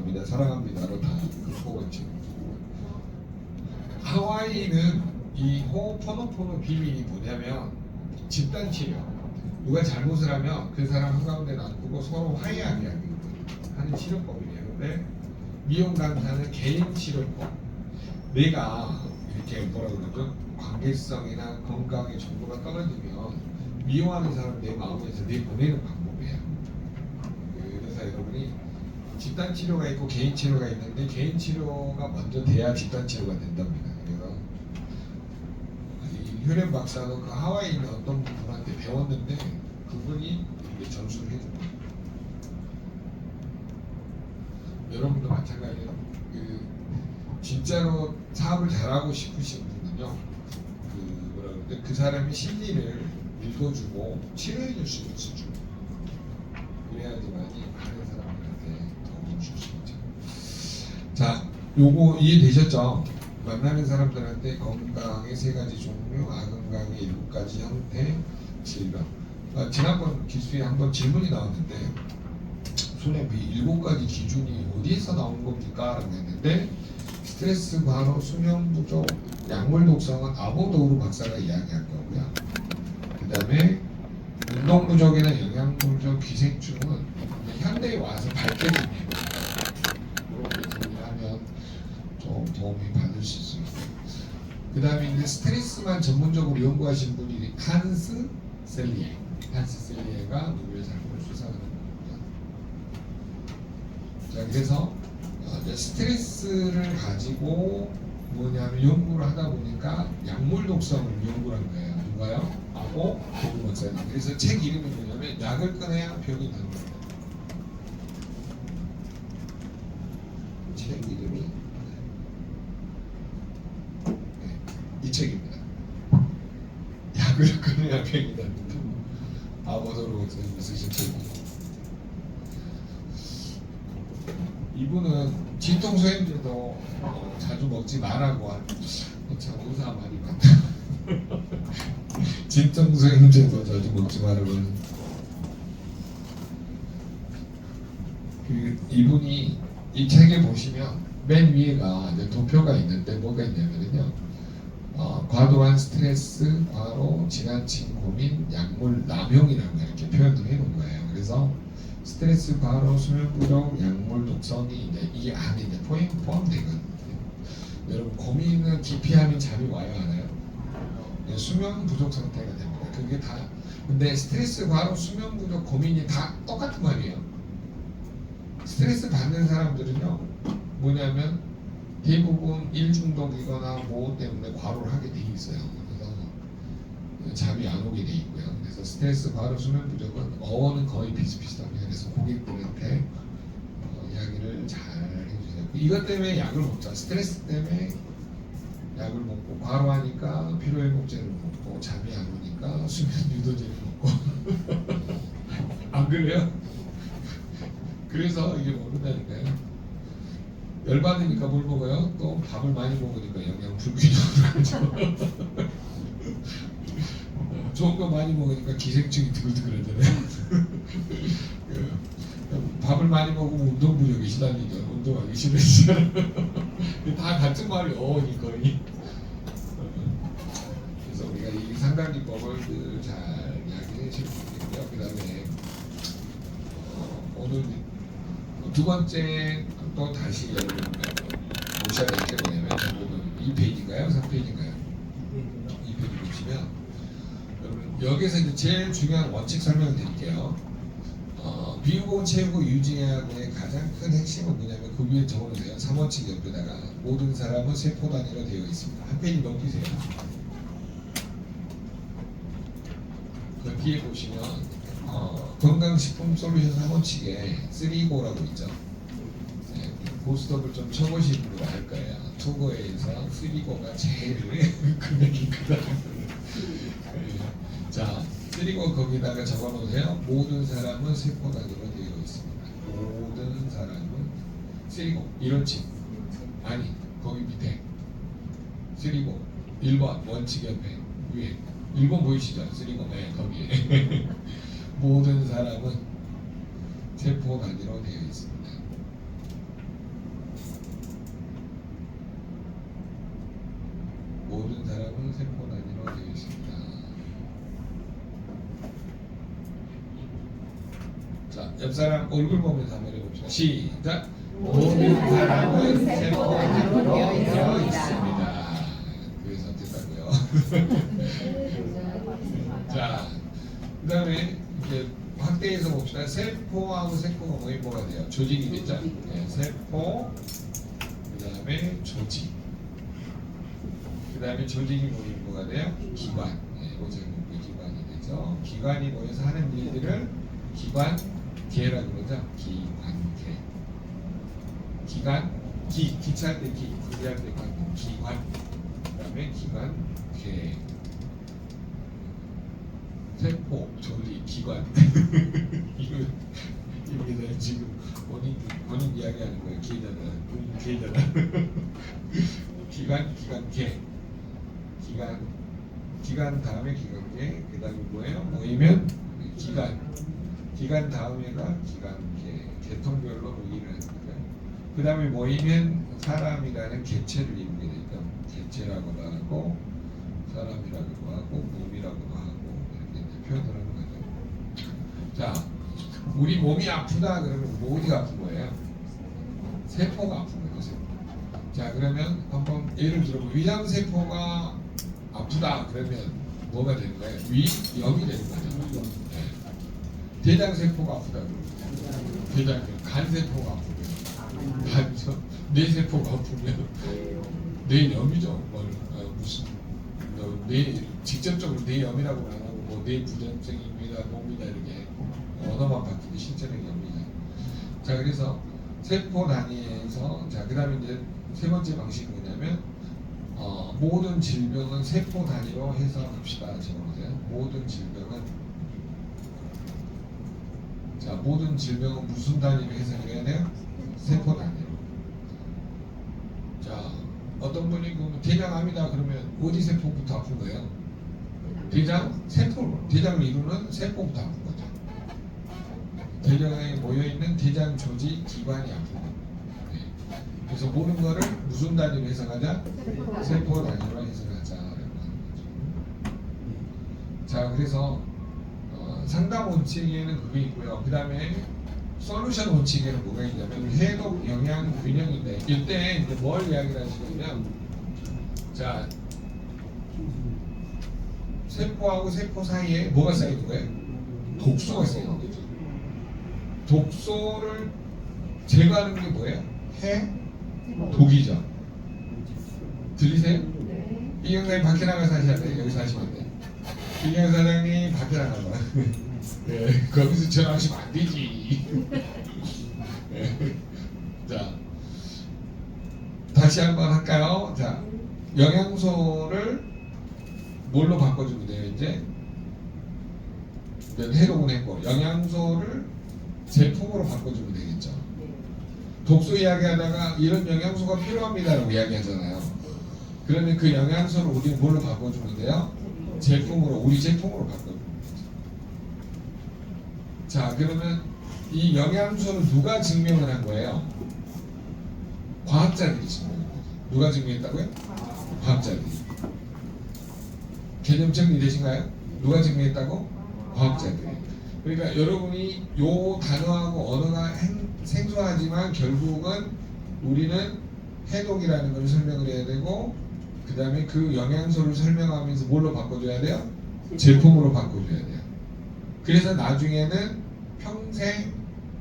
감사합니다, 사랑합니다로 다 속었죠. 하와이는 이 호호포노포노 비밀이 뭐냐면 집단 치료. 누가 잘못을 하면 그 사람 한가운데 놔두고 서로 화해하게 하는 치료법이에요. 근데 미용 강사는 개인 치료법. 내가 이렇게 뭐라 그러죠? 관계성이나 건강의 정도가 떨어지면 미용하는 사람 내 마음에서 내보내는 방법이에요. 그래서 여러분이 집단 치료가 있고 개인 치료가 있는데 개인 치료가 먼저 돼야 집단 치료가 된답니다. 그래서 이 휴렌 박사도 그 하와이에 있는 어떤 분한테 배웠는데 그분이 이렇게 전수를 해줍니다. 여러분도 마찬가지예요. 진짜로 사업을 잘하고 싶으신 분은요, 그 사람의 심리를 읽어주고 치료해줄 수 있는 수준. 그래야지만이 다른 사람들한테 도움을 줄 수 있죠. 자, 요거 이해되셨죠? 만나는 사람들한테 건강의 3가지 종류, 아건강의 7가지 형태, 질병. 지난번 기수에 한번 질문이 나왔는데 손에 7가지 기준이 어디에서 나온 겁니까? 라고 했는데 스트레스, 과로, 수면 부족, 약물 독성은 아보도우르 박사가 이야기한 거고요. 그 다음에 운동 부족이나 영양 부족, 기생충은 현대에 와서 밝혀집니다. 이렇게 정리하면 좀 도움이 받을 수 있습니다. 그 다음에 이제 스트레스만 전문적으로 연구하신 분이 한스 셀리에가 노벨상을 수상하는 겁니다. 자, 그래서 스트레스를 가지고 뭐냐면 연구를 하다 보니까 약물 독성을 연구한 거예요. 누가요? 아보도우르 박사님. 그래서 책 이름이 뭐냐면 약을 끊어야 병이 나는 거예요. 책 이름이 이 책입니다. 약을 끊어야 병이 나는 거예요. 아보도우르 박사님이 쓰신 책이에요. 이분은 진통소염제도 자주 먹지 말라고 한, 참 의사 말이 많다. 진통소염제도 자주 먹지 말라고 하는. 이분이 이 책에 보시면 맨 위에가 이제 도표가 있는데 뭐가 있냐면요, 과도한 스트레스, 과로, 지나친 고민, 약물 남용이라고 이렇게 표현을 해놓은 거예요. 그래서 스트레스, 과로, 수면 부족, 약물 독성이 이제 이 안에 이제 포함되거든요. 여러분 고민은 기피하면 잠이 와요, 안 와요? 수면 부족 상태가 됩니다. 그게 다. 근데 스트레스, 과로, 수면 부족, 고민이 다 똑같은 말이에요. 스트레스 받는 사람들은요, 뭐냐면 대부분 일 중독이거나 뭐 때문에 과로를 하게 돼 있어요. 그래서 잠이 안 오게 돼 있고요. 그래서 스트레스, 과로, 수면 부족은 어원은 거의 비슷비슷합니다. 그래서 고객들한테 이야기를 잘 해주세요. 이것 때문에 약을 먹자. 스트레스 때문에 약을 먹고, 과로하니까 피로회복제를 먹고, 잠이 안 오니까 수면 유도제를 먹고. 안 그래요? 그래서 이게 모른다니까요. 열받으니까 뭘 먹어요? 또 밥을 많이 먹으니까 영양 불균형으로 가죠. 좋은 거 많이 먹으니까 기생충이 드글드글하잖아요. 밥을 많이 먹으면 운동 부족이 시달리죠. 운동하기 싫으시잖아요. 다 같은 말이 어원이 거의. 그래서 우리가 이 상담기법을 잘 이야기해 주시면 되고요. 그 다음에 오늘 2번째 또 다시 여러분 모셔야 될 게 뭐냐면 2페이지인가요? 3페이지인가요? 2페이지 보시면 여러분 여기서 이제 제일 중요한 원칙 설명을 드릴게요. 비유보험 채우고 유지하고의 가장 큰 핵심은 뭐냐면 그 위에 적어놓으세요. 3원칙 옆에다가 모든 사람은 세포 단위로 되어 있습니다. 한 페이지 넘기세요. 그 뒤에 보시면 건강식품 솔루션 3원칙에 3고라고 있죠. 네, 고스톱을 좀 쳐보시는 분들 알 거예요. 투고에서 3고가 제일 금액이 크다. 자, 3고 거기다가 적어놓으세요. 모든 사람은 세포 단위로 되어 있습니다. 모든 사람은 3고 1원칙 아니 거기 밑에 3고 1번 원칙 옆에 위에 1번 보이시죠? 3고 네 거기에 모든 사람은 세포 단위로 되어 있습니다. 세포 단위로 되어 있습니다. 자, 옆 사람 얼굴 보면서 한번 해봅시다. 시작. 모든 사람은 세포 단위로 되어 있습니다. 그래서 됐다고요. 자, 그 다음에 이제 확대해서 봅시다. 세포하고 세포가 모인 뭐가 돼요? 조직이 되죠? 네, 세포, 그 다음에 조직, 그 다음에 조직이 모인 뭐가 돼요? 기관. 네, 오제목의 기관이 되죠. 기관이 모여서 하는 일들을 기관계라고 그러죠. 기관계. 기관, 기차할 때 기할 때 기관. 그 다음에 기관계. 세포, 조직, 기관. 이거 내가 지금 본인 이야기하는 거예요. 계좌다. 기관, 기관계. 기관 다음에 기관계. 그 다음에 뭐예요? 모이면 기관 다음에가 기관계. 계통별로 모이를 하는 거예요. 그 다음에 모이면 사람이라는 개체를 이루게 되죠. 개체라고도 하고 사람이라고도 하고 몸이라고도 하고 표현을 하는 거죠. 자, 우리 몸이 아프다 그러면 뭐 어디가 아픈 거예요? 세포가 아픈 거죠. 세포. 자, 그러면 한번 예를 들어 위장세포가 아프다 그러면 뭐가 되는 거예요? 위염이 되는 거죠. 네. 대장세포가 아프다 그러면 간세포가 아프면 간죠. 뇌세포가 아프면 뇌염이죠. 무슨 직접적으로 뇌염이라고는 안 하고 뇌 부전증입니다, 몸이다 이렇게 언어만 바뀌고 실제는 염이죠. 자, 그래서 세포 단위에서 그 다음에 이제 세 번째 방식이 뭐냐면 모든 질병은 세포 단위로 해석합시다. 적어보세요. 모든 질병은 무슨 단위로 해석해야 돼요? 세포 단위로. 자, 어떤 분이 대장암이다 그러면 어디 세포부터 아픈 거예요? 대장을 이루는 세포부터 아픈 거죠. 대장에 모여있는 대장 조직 기관이 아픈 거예요. 네. 그래서 모든 거를 무슨 단위로 해석하자? 세포 단위로 해석하자라고 하는 거죠. 자, 그래서 상담 원칙에는 그게 있고요. 그 다음에 솔루션 원칙에는 뭐가 있냐면 해독 영양 균형인데 이때 이제 뭘 이야기를 하시냐면 자, 세포하고 세포 사이에 뭐가 쌓이는 거예요? 독소가 쌓이는 거죠. 독소를 제거하는 게 뭐예요? 독이죠. 들리세요? 이경 사장님 밖에 나가서 하셔야 돼요. 여기서 하시면 안 돼요. 이경 사장님 밖에 나가봐. 네, 거기서 전화하시면 안 되지. 네. 자, 다시 한번 할까요? 자, 영양소를 뭘로 바꿔주면 돼요? 이제 해독은 했고 영양소를 제품으로 바꿔주면 되겠죠. 독소 이야기하다가 이런 영양소가 필요합니다라고 이야기하잖아요. 그러면 그 영양소를 우리 뭘로 바꿔주면 돼요? 제품으로, 우리 제품으로 바꿔주면 되죠. 자, 그러면 이 영양소는 누가 증명을 한 거예요? 과학자들이 증명한 거죠. 누가 증명했다고요? 과학자들이. 개념 정리되신가요? 누가 증명했다고? 과학자들이. 그러니까 여러분이 요 단어하고 언어가 생소하지만 결국은 우리는 해독이라는 걸 설명을 해야 되고 그 다음에 그 영양소를 설명하면서 뭘로 바꿔줘야 돼요? 제품으로 바꿔줘야 돼요. 그래서 나중에는 평생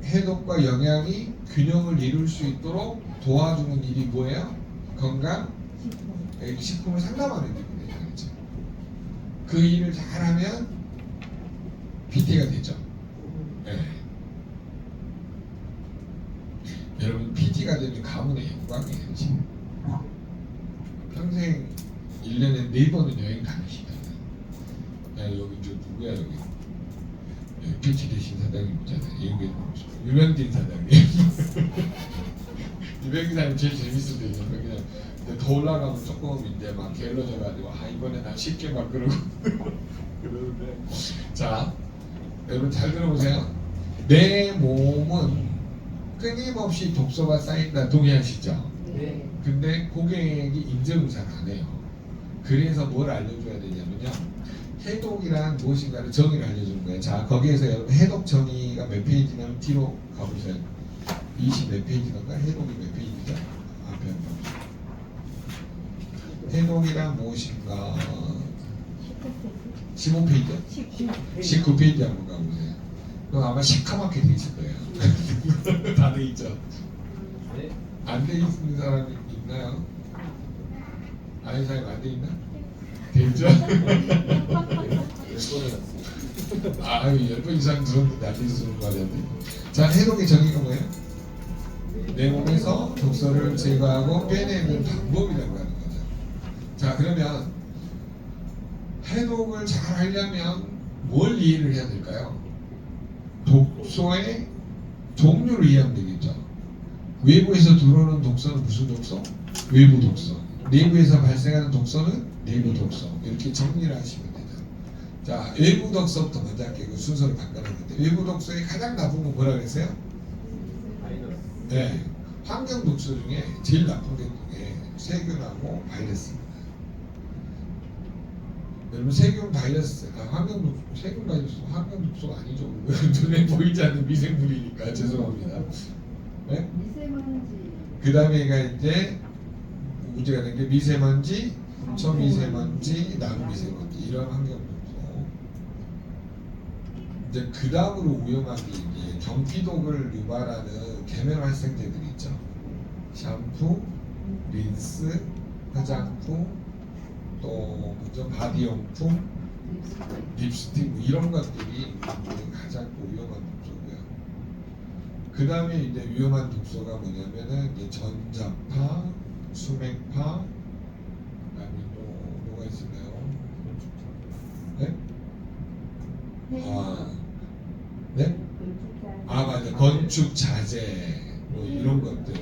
해독과 영양이 균형을 이룰 수 있도록 도와주는 일이 뭐예요? 건강 식품을 상담하는 일입니다. 그렇죠? 그 일을 잘하면 PT가 되죠. 네. 여러분 PT가 되면 가문의 영광이에요. 지금. 평생 1년에 4번은 여행 다니시다. 야, 여기 저 누구야 여기 PT 되신 사장님 있잖아요. 여기 유명진 사장님. 유명진 사장님 제일 재밌을 때죠. 그냥 더 올라가면 조금 이제 막 게을러져가지고 이번에 나 쉽게 막 그러고 그러는데 자, 여러분 잘 들어보세요. 내 몸은 끊임없이 독소가 쌓인다. 동의하시죠? 네. 근데 고객이 인정을 잘 안 해요. 그래서 뭘 알려줘야 되냐면요. 해독이란 무엇인가를 정의를 알려주는 거예요. 자, 거기에서 여러분 해독 정의가 몇 페이지냐면 뒤로 가보세요. 20 몇 페이지던가 해독이 몇 페이지죠? 앞에 한번 보세요. 해독이란 무엇인가 15페이지요? 19페이지 한번 가보세요. 그럼 아마 시커멓게 돼 있을 거예요. 다 돼 있죠? 네. 안 돼 있는 사람이 있나요? 아는 사람이 안 돼 있나? 돼 있죠? 10번이었어요. 아, 10번 이상 들었는데 안 돼 있으면 말이었네. 자, 해독의 정의가 뭐예요? 내 몸에서 독소를 제거하고 빼내는 방법이라고 하는 거죠. 자, 그러면 해독을 잘 하려면 뭘 이해를 해야 될까요? 독소의 종류를 이해하면 되겠죠. 외부에서 들어오는 독소는 무슨 독소? 외부 독소. 내부에서 발생하는 독소는 내부 독소. 이렇게 정리를 하시면 되죠. 자, 외부 독소부터 먼저 할게요. 그 순서를 바꿔놨는데 외부 독소의 가장 나쁜 건 뭐라 그랬어요? 마이너스. 네, 환경 독소 중에 제일 나쁜 게 세균하고 바이러스입니다. 여러분 세균 바이러스, 세균 바이러스 환경 독소가 아니죠. 눈에 보이지 않는 미생물이니까 죄송합니다. 네? 미세먼지. 그 다음에가 이제 문제가 된 게 미세먼지, 초미세먼지, 남미세먼지 이런 환경 독소. 이제 그 다음으로 위험한 게 이제 경피독을 유발하는 계면 활성제들이 있죠. 샴푸, 린스, 화장품, 또 먼저 바디용품, 립스틱 뭐 이런 것들이 가장 위험한 독소고요. 그 다음에 이제 위험한 독소가 뭐냐면은 이제 전자파, 수맥파, 그다음에 또 뭐가 있을까요? 네? 아, 네? 아 맞아, 건축 자재 뭐 이런 것들.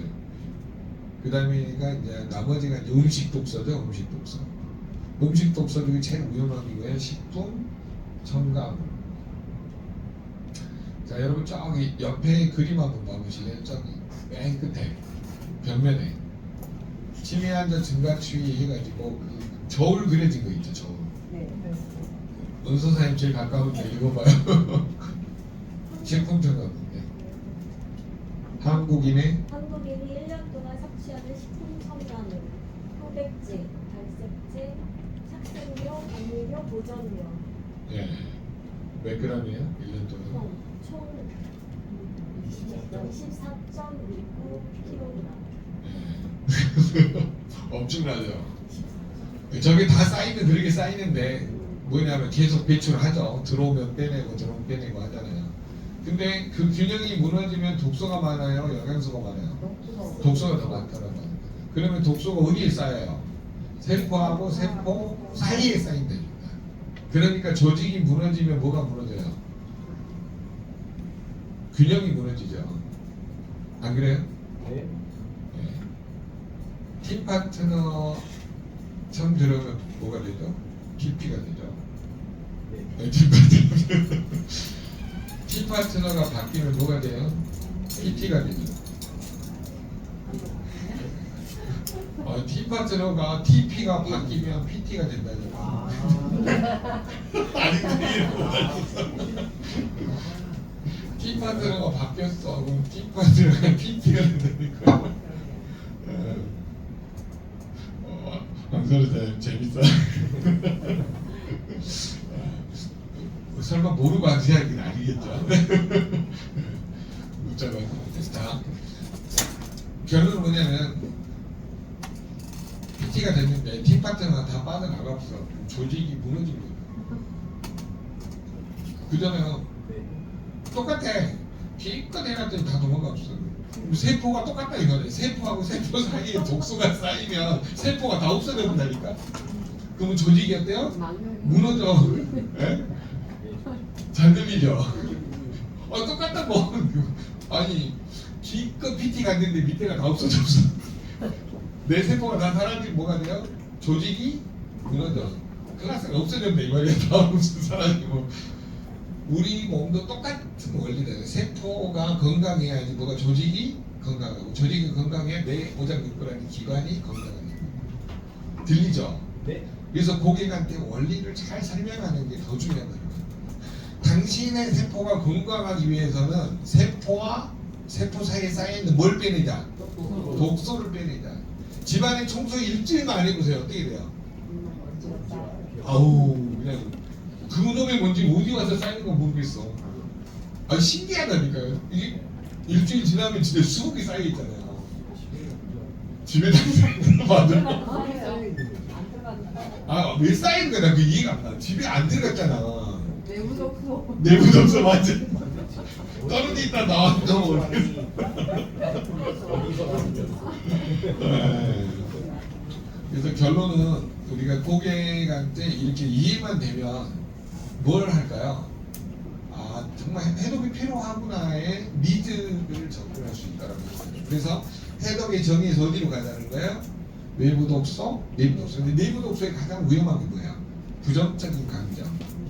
그 다음에가 이제 나머지가 이제 음식 독소죠, 음식 독소. 음식 독소 중에 제일 위험한 게 뭐예요? 식품, 첨가물. 자, 여러분 저기 옆에 그림 한번 봐보실래요? 저기 맨 끝에 벽면에 치매환자 증가추이 해가지고 그 저울 그려진 거 있죠, 저울. 네. 은소사님 제일 가까운데 읽어봐요. 식품 첨가물. 네. 한국인의 한국인이 1년 동안 섭취하는 식품 첨가물, 혈백제, 발색제, 착색료, 감미료, 보존료 예. 몇 g이에요? 1년 동안? 총 14.19kg. 예. 엄청나죠. 저게 다 쌓이면 그렇게 쌓이는데 뭐냐면 계속 배출을 하죠. 들어오면 빼내고 들어오면 빼내고 하잖아요. 근데 그 균형이 무너지면 독소가 많아요, 영양소가 많아요. 독소가 더 많더라고요. 그러면 독소가 어디에 쌓여요? 세포하고 세포 사이에 쌓인답니다. 그러니까 조직이 무너지면 뭐가 무너져요? 균형이 무너지죠. 안 그래요? 네. 네. 팀 파트너 처음 들어오면 뭐가 되죠? TP가 되죠. 네. 네, 팀 파트너. 팀 파트너가 바뀌면 뭐가 돼요? PT가 되죠. 팀 파트너가 TP가 바뀌면 PT가 된다죠. 아. 아니 그게 팀 파트너가 바뀌었어. 그럼 팀 파트너가 PT가 된다니까. 강사님 재밌어. 설마 모르고 하는 이야기는 아니겠죠? 묻자고 자, 결론은 뭐냐면 PT가 됐는데 팀 파트너가 다 빠져나갔어. 조직이 무너진 거예요. 그잖아요. 네. 똑같아. 기껏 해놨더니 다 도망갔어. 세포가 똑같다 이거네. 세포하고 세포 사이에 독소가 쌓이면 세포가 다 없어져버린다니까. 그러면 조직이 어때요? 무너져. 예? 잘 들리죠? 똑같다 뭐. 아니 기껏 PT 갔는데 밑에가 다 없어졌어. 내 세포가 다 사라지면 뭐가 돼요? 조직이 무너져. 클라스가 없어졌네 이 말이야. 다 없어 사라지고. 우리 몸도 똑같은 원리다. 세포가 건강해야지 뭐가 조직이 건강하고 조직이 건강해야 내 오장육부라는 기관이 건강하고. 들리죠? 네. 그래서 고객한테 원리를 잘 설명하는 게 더 중요한 거예요. 당신의 세포가 건강하기 위해서는 세포와 세포 사이에 쌓여있는 뭘 빼내자? 독소를 빼내자. 집안에 청소 일주일만 안 해보세요. 어떻게 돼요? 아우 그냥 그 놈의 먼지 어디 와서 쌓이는 거 모르겠어. 아 신기하다니까요. 이게 일주일 지나면 진짜 수북이 쌓여 있잖아요. 집에 다 맞아. 아 왜 쌓이는 거야? 나 그 이해가 안 가. 집에 안 들어갔잖아. 내부 독소. 내부 독소 맞지? 떨어져 있다 나왔다 모르겠어. 그래서 결론은 우리가 고객한테 이렇게 이해만 되면 뭘 할까요? 아 정말 해독이 필요하구나의 니즈를 접근할 수 있다는 거예요. 그래서 해독의 정의에서 어디로 가자는 거예요? 외부 독소, 내부 독소. 근데 내부 독소의 가장 위험한 게 뭐예요? 부정적인 감정.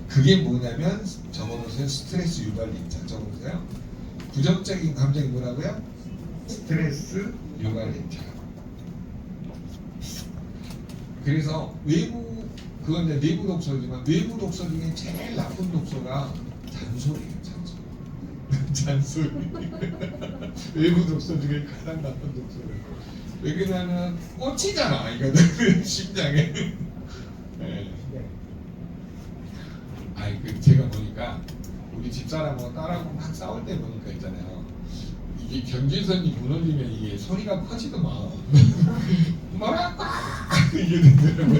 그게 뭐냐면 적어놓으세요. 스트레스 유발인자 적어놓으세요. 부정적인 감정이 뭐라고요? 스트레스 유발인자. 그래서 외부 그건 이제 내부 독소지만 외부 독소 중에 제일 나쁜 독소가 잔소리예요. 잔소리. 외부 독소 중에 가장 나쁜 독소예요. 왜 그러냐면 꽂히잖아 이거는 심장에. 네. 아이 그 제가 보니까 우리 집사람하고 딸하고 막 싸울 때 보니까 있잖아요. 이게 경계선이 무너지면 이게 소리가 커지더만. 뭐라고 이게 되더라고요.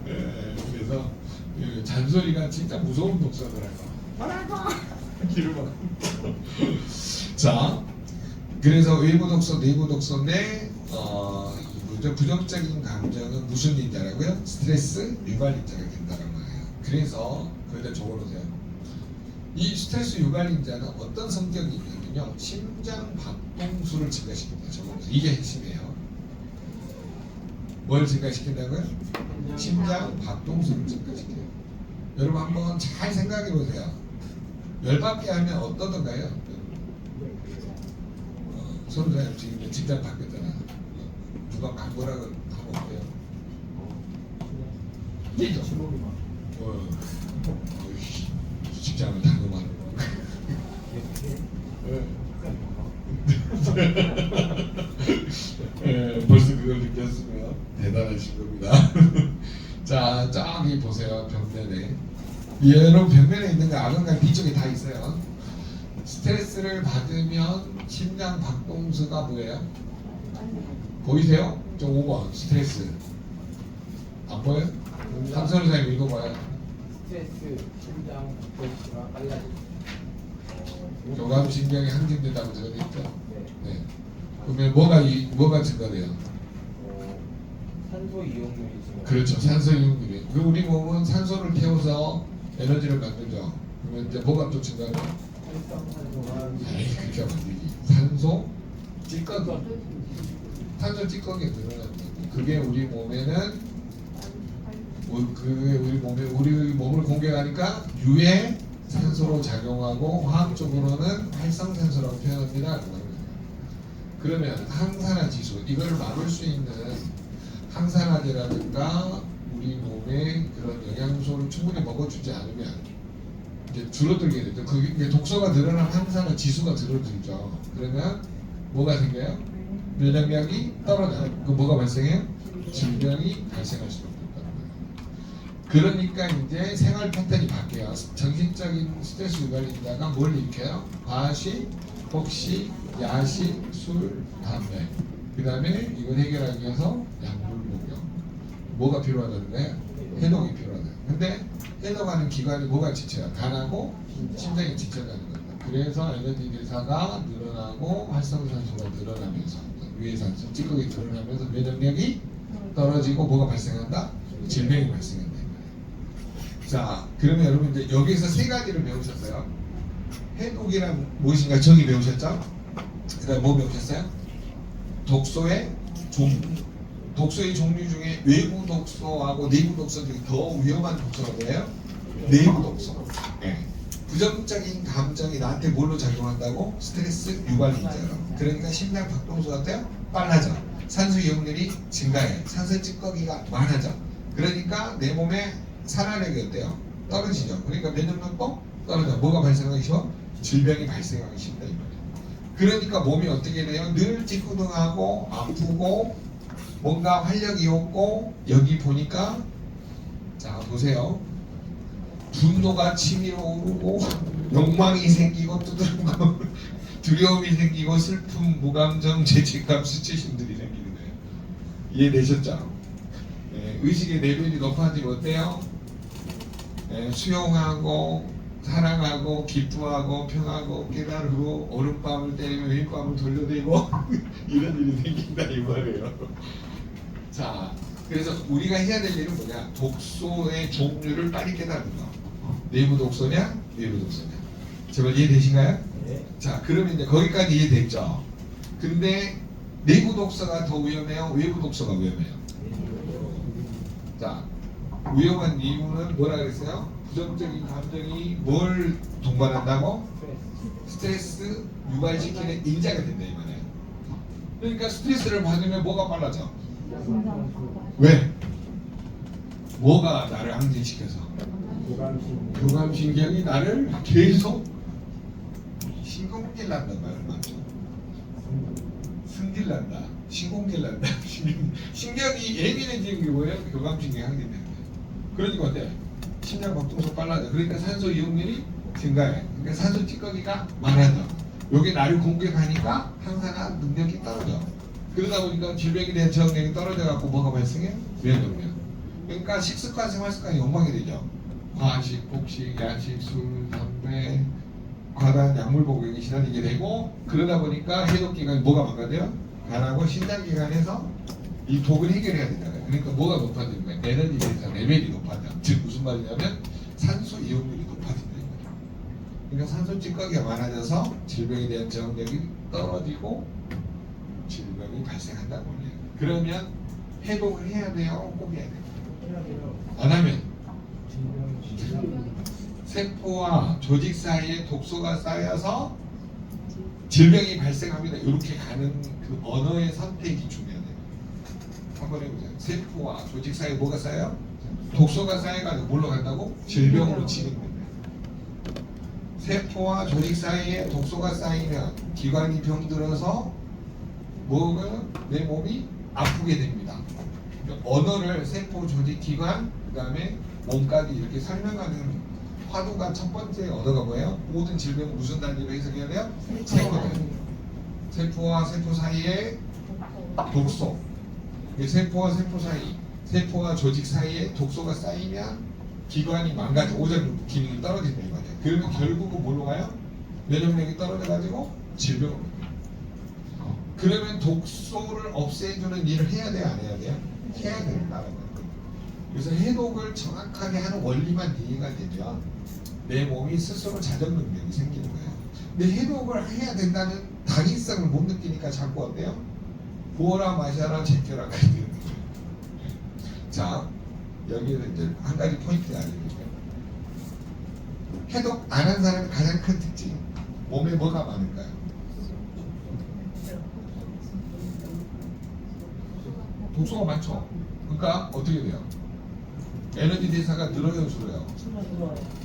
네, 그래서 그 잔소리가 진짜 무서운 독소더라고요. 뭐라고 기르고. 자, 그래서 외부 독소, 내부 독소인데 부정적인 감정은 무슨 인자라고요? 스트레스 유발인자가 된다는 거예요. 그래서 거기다 적어놓으세요. 이 스트레스 유발인자는 어떤 성격이 있냐면요, 심장 박동수를 증가시킵니다. 적어놓으세요. 이게 핵심이에요. 뭘 증가시킨다고요? 심장 박동수를 증가시켜요. 여러분 한번 잘 생각해 보세요. 열받게 하면 어떠던가요? 선생님 지금 직장 바뀌었잖아. 누가 막 뭐라고 하고 어때요? 뛰죠. 직장을 당금하는 거. 벌써 그걸 느꼈으면 대단하신 겁니다. 자, 저기 보세요. 벽면에. 여러분 벽면에 있는 거 악은강 뒤쪽에 다 있어요. 스트레스를 받으면 심장 박동수가 뭐예요? 보이세요? 저 5번 스트레스 안 보여요? 삼선생님 읽어봐요. 스트레스, 심장, 복수가 빨라지. 교감신경이 항진된다고 적어있죠? 네. 네. 그러면 뭐가 증가돼요? 산소 이용률이 증가. 그렇죠. 산소 이용률이. 그 우리 몸은 산소를 태워서 에너지를 만들죠. 그러면 이제 뭐가 또 증가돼요? 활성산소가 에이 그렇게 하면 안 되지. 산소 찌꺼기. 산소 찌꺼기 늘어나는 거예요. 그게 우리 몸에는 그게 우리 몸을 공격하니까 유해 산소로 작용하고 화학적으로는 활성산소라고 표현합니다. 그러면 항산화 지수 이거를 막을 수 있는 항산화제라든가 우리 몸에 그런 영양소를 충분히 먹어주지 않으면 이제 줄어들게 되죠. 그게 독소가 늘어나면 항산화 지수가 줄어들죠. 그러면 뭐가 생겨요? 면역력이 떨어져요. 그 뭐가 발생해요? 질병이 발생할 수밖에 없다는 거예요. 그러니까 이제 생활 패턴이 바뀌어요. 정신적인 스트레스 유발인자가 뭘 일으켜요? 과식, 폭식, 야식, 술, 담배. 그 다음에 이걸 해결하기 위해서 약물 복용. 뭐가 필요하다는 거예요? 해독이 필요하다. 근데 해독하는 기관이 뭐가 지쳐요? 간하고 심장이 지쳐가는 겁니다. 그래서 에너지 대사가 늘어나고 활성산소가 늘어나면서 유해산소, 찌꺼기 늘어나면서 면역력이 떨어지고 뭐가 발생한다? 질병이 발생한다. 자, 그러면 여러분 이제 여기서 세 가지를 배우셨어요. 해독이란 무엇인가 정의 배우셨죠? 그 다음에 뭐 배우셨어요? 독소의 종류. 독소의 종류 중에 외부 독소하고 내부 독소 중에 더 위험한 독소가 뭐예요? 내부 독소. 네. 부정적인 감정이 나한테 뭘로 작용한다고? 스트레스 유발 인자로. 그러니까 심장 박동수가 어때요? 빨라져. 산소 이용률이 증가해. 산소 찌꺼기가 많아져. 그러니까 내 몸에 산화력이 어때요? 떨어지죠. 그러니까 면역력도 떨어져. 뭐가 발생하기 쉬워? 질병이 발생하기 쉽다 이 말이에요. 그러니까 몸이 어떻게 돼요? 늘 찌뿌둥하고 아프고 뭔가 활력이 없고 여기 보니까 자 보세요. 분노가 치밀어 오르고 욕망이 생기고 두드러고 두려움이 생기고 슬픔, 무감정, 죄책감, 수치심들이 생기는 거예요. 이해되셨죠? 네, 의식의 레벨이 높아지면 어때요? 네, 수용하고 사랑하고 기뻐하고 평하고 깨달고 오른밤을 때리며 왼밤을 돌려대고 이런 일이 생긴다 이 말이에요. 자, 그래서 우리가 해야 될 일은 뭐냐? 독소의 종류를 빨리 깨닫는 거. 내부 독소냐, 외부 독소냐. 제발 이해되신가요? 네. 자, 그러면 이제 거기까지 이해됐죠? 근데 내부 독소가 더 위험해요? 외부 독소가 위험해요? 자, 위험한 이유는 뭐라 그랬어요? 부정적인 감정이 뭘 동반한다고? 스트레스 유발시키는 인자가 된다 이 말이에요. 그러니까 스트레스를 받으면 뭐가 빨라져? 왜? 뭐가 나를 항진시켜서? 교감신경이 나를 계속 신공질 난단 말을 맞죠? 승질 난다. 신공질 난다. 신경이 예민해지는 게 뭐예요? 교감신경이 항진되는 거예요. 그러니까 어때? 심장 박동수 빨라져. 그러니까 산소 이용률이 증가해. 그러니까 산소 찌꺼기가 많아져. 요게 나를 공격하니까 항산화 능력이 떨어져. 그러다 보니까 질병에 대한 저항력이 떨어져 갖고 뭐가 발생해? 면역력. 그러니까 식습관, 생활습관이 엉망이 되죠. 과식, 폭식, 야식, 술, 담배, 과다한 약물 복용이 시달리게 되고 그러다 보니까 해독기관이 뭐가 망가져요? 간하고 신장기관에서 이 독을 해결해야 된다고요. 그러니까 뭐가 높아지는 거예요? 에너지 대사 레벨이 높아져. 즉 무슨 말이냐면 산소 이용률이 높아진다는 거죠. 그러니까 산소 찌꺼기가 많아져서 질병에 대한 저항력이 떨어지고 질병이 발생한다고 해요. 그러면 해독을 해야 돼요? 포기해야 돼요? 안 하면 세포와 조직 사이에 독소가 쌓여서 질병이 발생합니다. 이렇게 가는 그 언어의 선택이 중요해요. 한번 해보세요. 세포와 조직 사이에 뭐가 쌓여요? 독소가 쌓여가지고 뭘로 간다고? 질병으로 진행됩니다. 세포와 조직 사이에 독소가 쌓이면 기관이 병들어서 뭐가 내 몸이 아프게 됩니다. 그러니까 언어를 세포, 조직, 기관, 그 다음에 몸까지 이렇게 설명하는 화두가 첫 번째 언어가 뭐예요? 모든 질병은 무슨 단위로 해석해야 돼요? 세포들. 세포와 세포 사이에 독소. 세포와 세포 사이, 세포와 조직 사이에 독소가 쌓이면 기관이 망가져 오전 기능이 떨어진다 이 말이에요. 그러면 결국은 뭘로 가요? 면역력이 떨어져가지고 질병으로 가요. 그러면 독소를 없애주는 일을 해야 돼요, 안 해야 돼요? 해야 된다는 거예요. 그래서 해독을 정확하게 하는 원리만 이해가 되면 내 몸이 스스로 자정 능력이 생기는 거예요. 근데 해독을 해야 된다는 당위성을 못 느끼니까 자꾸 어때요? 부어라 마셔라 제껴라 그렇게 되는 거예요. 자, 여기는 이제 한 가지 포인트가 아닙니까? 해독 안 한 사람의 가장 큰 특징, 몸에 뭐가 많을까요? 독소가 많죠. 그러니까 어떻게 돼요? 에너지 대사가 늘어요, 줄어요?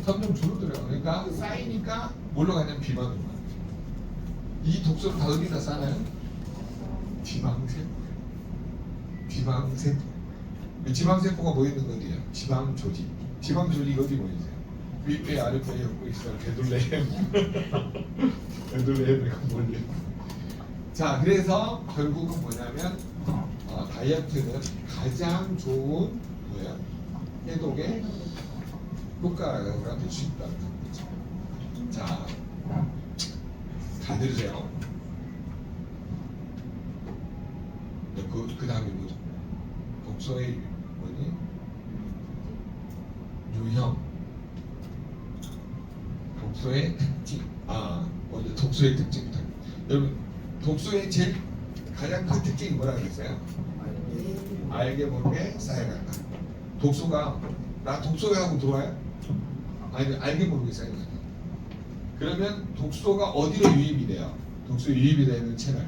점점 줄어들어요. 그러니까 쌓이니까 뭘로 가냐면 비만으로 가요. 이 독소를 다 어디다 싸나요? 지방세포. 지방세포. 지방세포가 모이는 건 어디예요? 지방조직. 지방조직 어디 모이세요? 윗배, 아랫배, 옆배 있어요. 배둘레헴. 배둘레헴 이거 몰려. 자, 그래서 결국은 뭐냐면 다이어트는 가장 좋은 뭐야? 해독의 효과가 될 수 있다는 거죠. 자, 다 들으세요. 그 다음에 뭐죠? 독소의 뭐니? 유형. 독소의 특징. 먼저 독소의 특징부터. 여러분, 독소의 제일 가장 큰 특징이 뭐라 그랬어요? 알게 모르게 쌓여간다. 독소가 나 독소에 하고 들어와요? 아니 알게 모르게 쌓여간다. 그러면 독소가 어디로 유입이 돼요? 독소 유입이 되는 채널.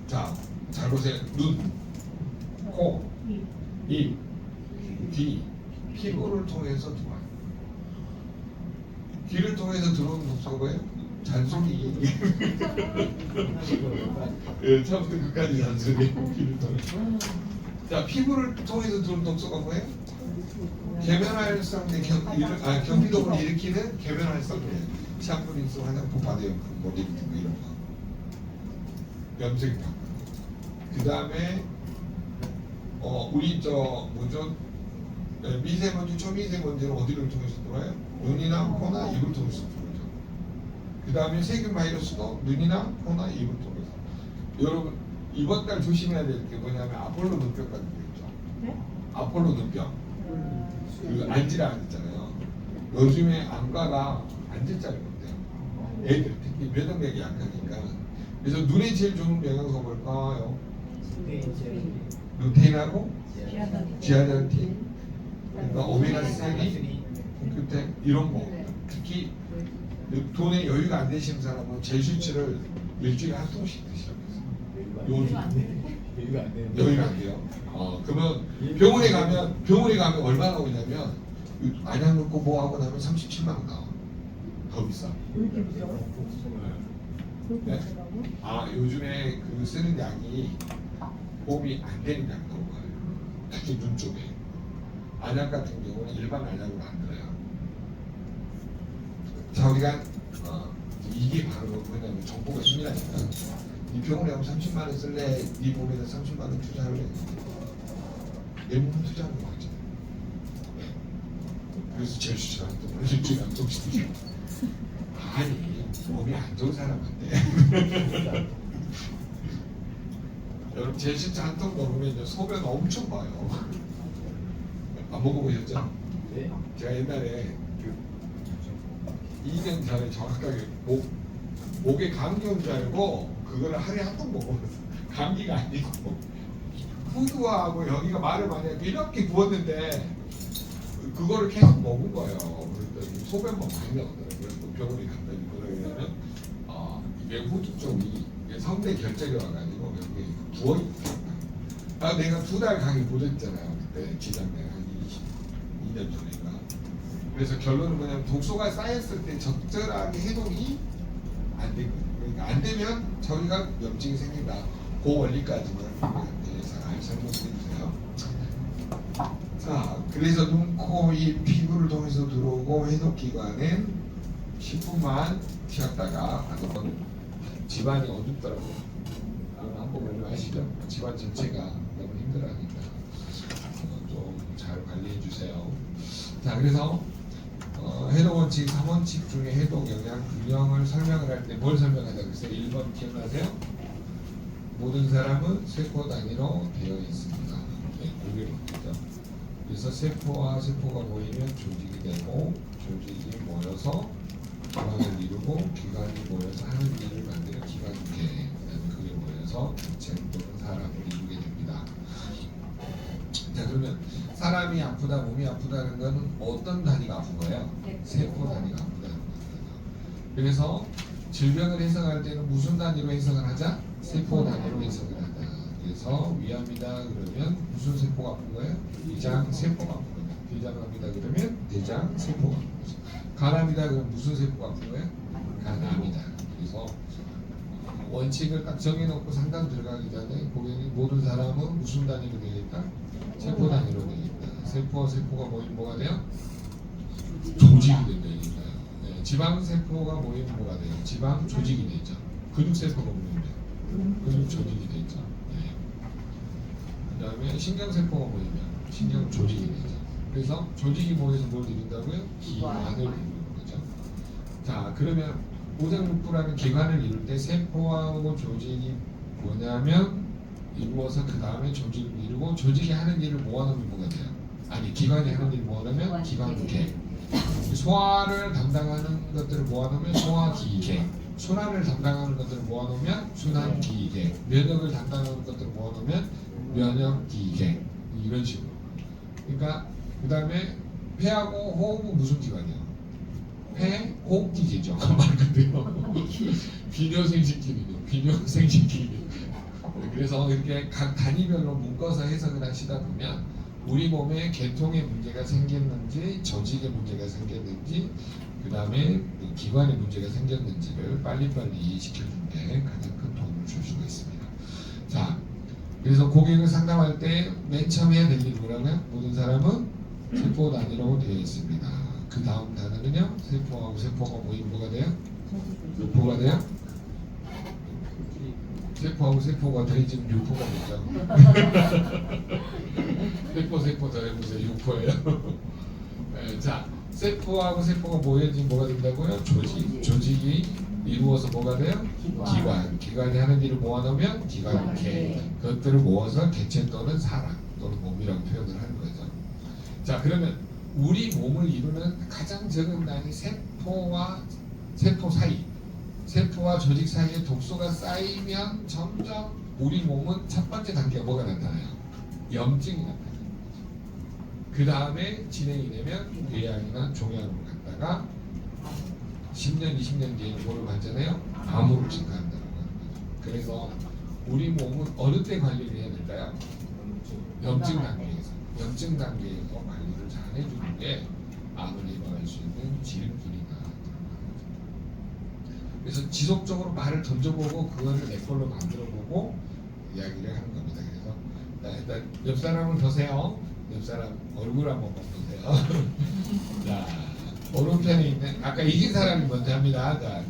자, 잘 보세요. 눈, 코, 입, 귀, 피부를 통해서 들어와요. 귀를 통해서 들어오는 독소가 뭐예요? 잔소리. 예, 처음부터 끝까지 잔소리. 귀를 통해서. 자, 피부를 통해서 들어오는 독소가 뭐예요? 계면활성제 경피독을 일으키는 계면활성제. 샴푸, 린스, 화장품, 바디용품, 모델링 이런 거. 염색이 바꿔. 그 다음에 우리 뭐죠? 미세먼지, 초미세먼지는 어디를 통해서 들어와요? 눈이나 코나 입을 통해서 들어오죠. 그 다음에 세균 바이러스도 눈이나 코나 입을 통해서. 여러분 이번 달 조심해야 될 게 뭐냐면 아폴로 눈병 같은 거 있죠. 네? 아폴로 눈병. 그 안지랑 있잖아요. 요즘에 안과가 안질자를 못해요. 애들 특히 면역력이 약하니까. 그래서 눈에 제일 좋은 영양소 뭘까요? 루테인하고 지아잔틴, 그러니까 오메가3, 그때 이런 거. 특히 돈에 여유가 안 되시는 사람은 제수치를 일주일에 한 통씩 드시라고 했어요. 요즘 여유가 안 되는 여유가 안 돼요. 그러면 병원에 가면 얼마나 오냐면 안약 넣고 뭐 하고 나면 37만 원 나와. 더 비싸. 왜 이렇게 비싸요? 네? 요즘에 그 쓰는 약이 호흡이 안 되는 약 너무 많아요. 특히 눈 쪽에. 안약 같은 경우는 일반 안약으로 안 들어요. 자, 우리가 이게 바로 뭐냐면 정보가 힘이라니까. 이 병원에 가면 30만 원 쓸래? 네 몸에다 30만 원 투자할래? 내 몸 투자하는 거 맞잖아. 그래서 제일 추천하는 또 일주일에 한 통씩 드셔. 아니 몸이 안 좋은 사람한테. 여러분 제시차 한 통 먹으면 소변 엄청 봐요. 안 먹어보셨죠? 네. 제가 옛날에 2년 전에 정확하게 목에 감기 온 줄 알고 그거를 하루에 한 통 먹었어. 감기가 아니고 후두하고 여기가 말을 많이 하고 이렇게 부었는데 그거를 계속 먹은 거예요. 그랬더니 소변만 많이 나오더라고요. 그래서 병원에 갔더니 뭐냐면 이게 후두 쪽이 성대 결절이 와가지고 여기 부어있다. 내가 2달 강의 보냈잖아요. 그때 지난해 한 2년 전인가. 그래서 결론은 뭐냐면 독소가 쌓였을 때 적절하게 해독이 안 되거든요. 그러니까 안 되면 저희가 염증이 생긴다. 그 원리까지만 잘 설명드리세요. 자, 그래서 눈, 코, 입, 피부를 통해서 들어오고 해독기관은 10분만 쉬었다가 한번 집안이 어둡더라고요. 한번 보면 아시죠? 집안 전체가 너무 힘들어하니까 좀 잘 관리해 주세요. 자, 그래서 해독 원칙 3원칙 중에 해독 영양 균형을 설명을 할 때 뭘 설명하자 그랬어요? 1번 기억나세요? 모든 사람은 세포 단위로 되어 있습니다. 네, 고개를 보죠. 그래서 세포와 세포가 모이면 조직이 되고 조직이 모여서 기관을 이루고 기관이 모여서 하는 일을 만드는 기관계, 그다음에 그게 모여서 전체 또는 사람을 이루게 됩니다. 자, 그러면 사람이 아프다, 몸이 아프다는 것은 어떤 단위가 아픈 거예요? 세포 단위가 아프다는 거예요. 그래서 질병을 해석할 때는 무슨 단위로 해석을 하자? 세포 단위로 해석을 하자. 그래서 위암이다 그러면 무슨 세포가 아픈 거예요? 위장 세포가 아픈 거예요. 대장암이다 그러면 대장 세포가 아픈 거죠. 간암이다 그러면 무슨 세포가 아픈 거예요? 간암이다. 그래서 원칙을 딱 정해놓고 상담 들어가기 전에 고객님 모든 사람은 무슨 단위로 되겠다? 세포 단위로 되겠다. 세포가 모이면 뭐가 돼요? 조직이 된다니까요. 네, 지방 세포가 모이면 뭐가 돼요? 지방 조직이 되죠. 근육 세포가 모이면 근육 조직이 되죠. 네. 그다음에 신경 세포가 모이면 신경 조직이 되죠. 그래서 조직이 모여서 뭘 이룬다고요? 기관을 이루는 거죠. 자, 그러면 오장육부라는 기관을 이룰 때 세포하고 조직이 뭐냐면 이루어서 그 다음에 조직을 이루고 조직이 하는 일을 모아놓으면 뭐가 돼요? 아니 기관이 하는 일을 모아놓으면 기관계. 소화를 담당하는 것들을 모아놓으면 소화기계. 순환을 담당하는 것들을 모아놓으면 순환기계. 면역을 담당하는 것들을 모아놓으면 면역기계. 이런 식으로. 그러니까 그 다음에 폐하고 호흡은 무슨 기관이에요? 폐 호흡기계죠. 말 그대로 비뇨생식기는요. 비뇨생식기. 그래서 이렇게 각 단위별로 묶어서 해석을 하시다 보면 우리 몸에 개통의 문제가 생겼는지 조직의 문제가 생겼는지 그 다음에 기관의 문제가 생겼는지를 빨리빨리 이해시켜주는 게 가장 큰 도움을 줄 수가 있습니다. 자, 그래서 고객을 상담할 때 맨 처음 해야 될 일이 뭐라고요? 모든 사람은 세포 단위라고 되어 있습니다. 그 다음 단어는요, 세포하고 세포가 모이면 뭐가 돼요? 뭐가 돼요? 세포하고 세포가 더해지면 유포가 되죠. 세포 더해보세요. 유포예요. 네, 자, 세포하고 세포가 모여지면 뭐가 된다고요? 조직이 이루어서 뭐가 돼요? 기관이 하는 일을 모아놓으면 기관계. 그것들을 모아서 개체 또는 사람 또는 몸이라고 표현을 하는 거죠. 자, 그러면 우리 몸을 이루는 가장 적은 단위 세포와 세포 사이, 세포와 조직 사이에 독소가 쌓이면 점점 우리 몸은 첫 번째 단계가 뭐가 나타나요? 염증이 나타나요. 그 다음에 진행이 되면 궤양이나 종양으로 갔다가 10년, 20년 뒤에 뭐를 발전해요? 암으로 증가한다고 하는 거죠. 그래서 우리 몸은 어느 때 관리를 해야 될까요? 염증 단계에서. 염증 단계에서 관리를 잘 해주는 게 암을 예방할 수 있는 지름길이다. 그래서 지속적으로 말을 던져보고 그거를 내 걸로 만들어보고 이야기를 하는 겁니다. 그래서 일단 옆 사람을 보세요. 옆 사람 얼굴 한번 보세요. 자, 오른편에 있는 아까 이긴 사람이 먼저 합니다. 자,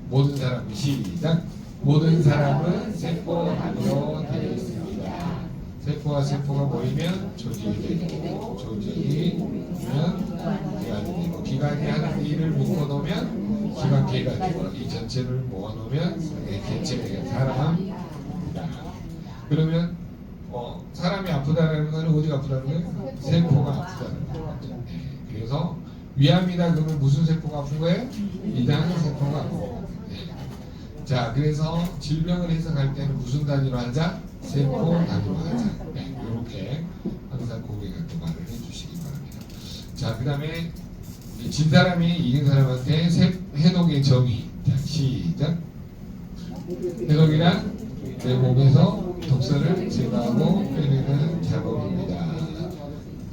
모든 사람은 시작. 모든 사람은 세포 단위로 되어 있습니다. 세포와 세포가 모이면 조직이 되고 조직이 모이면 기관이 되고 기관이 하는 일을 묶어놓으면 기관계가 되고 이 전체를 모아놓으면 개체가 사람입니다. 그러면 사람이 아프다는 건 어디가 아프다는 거예요? 세포가 아프다는 거죠. 그래서 위암이다 그러면 무슨 세포가 아픈 거예요? 위장 세포가 아픈 거예요. 자, 그래서 질병을 해석할 때는 무슨 단위로 하자? 세포 단위로 하자. 이렇게 항상 고객한테 말을 해주시기 바랍니다. 자, 그 다음에 진 사람이 이긴 사람한테 해독의 정의. 자, 시작. 해독이란 내 몸에서 독소를 제거하고 빼내는 작업입니다.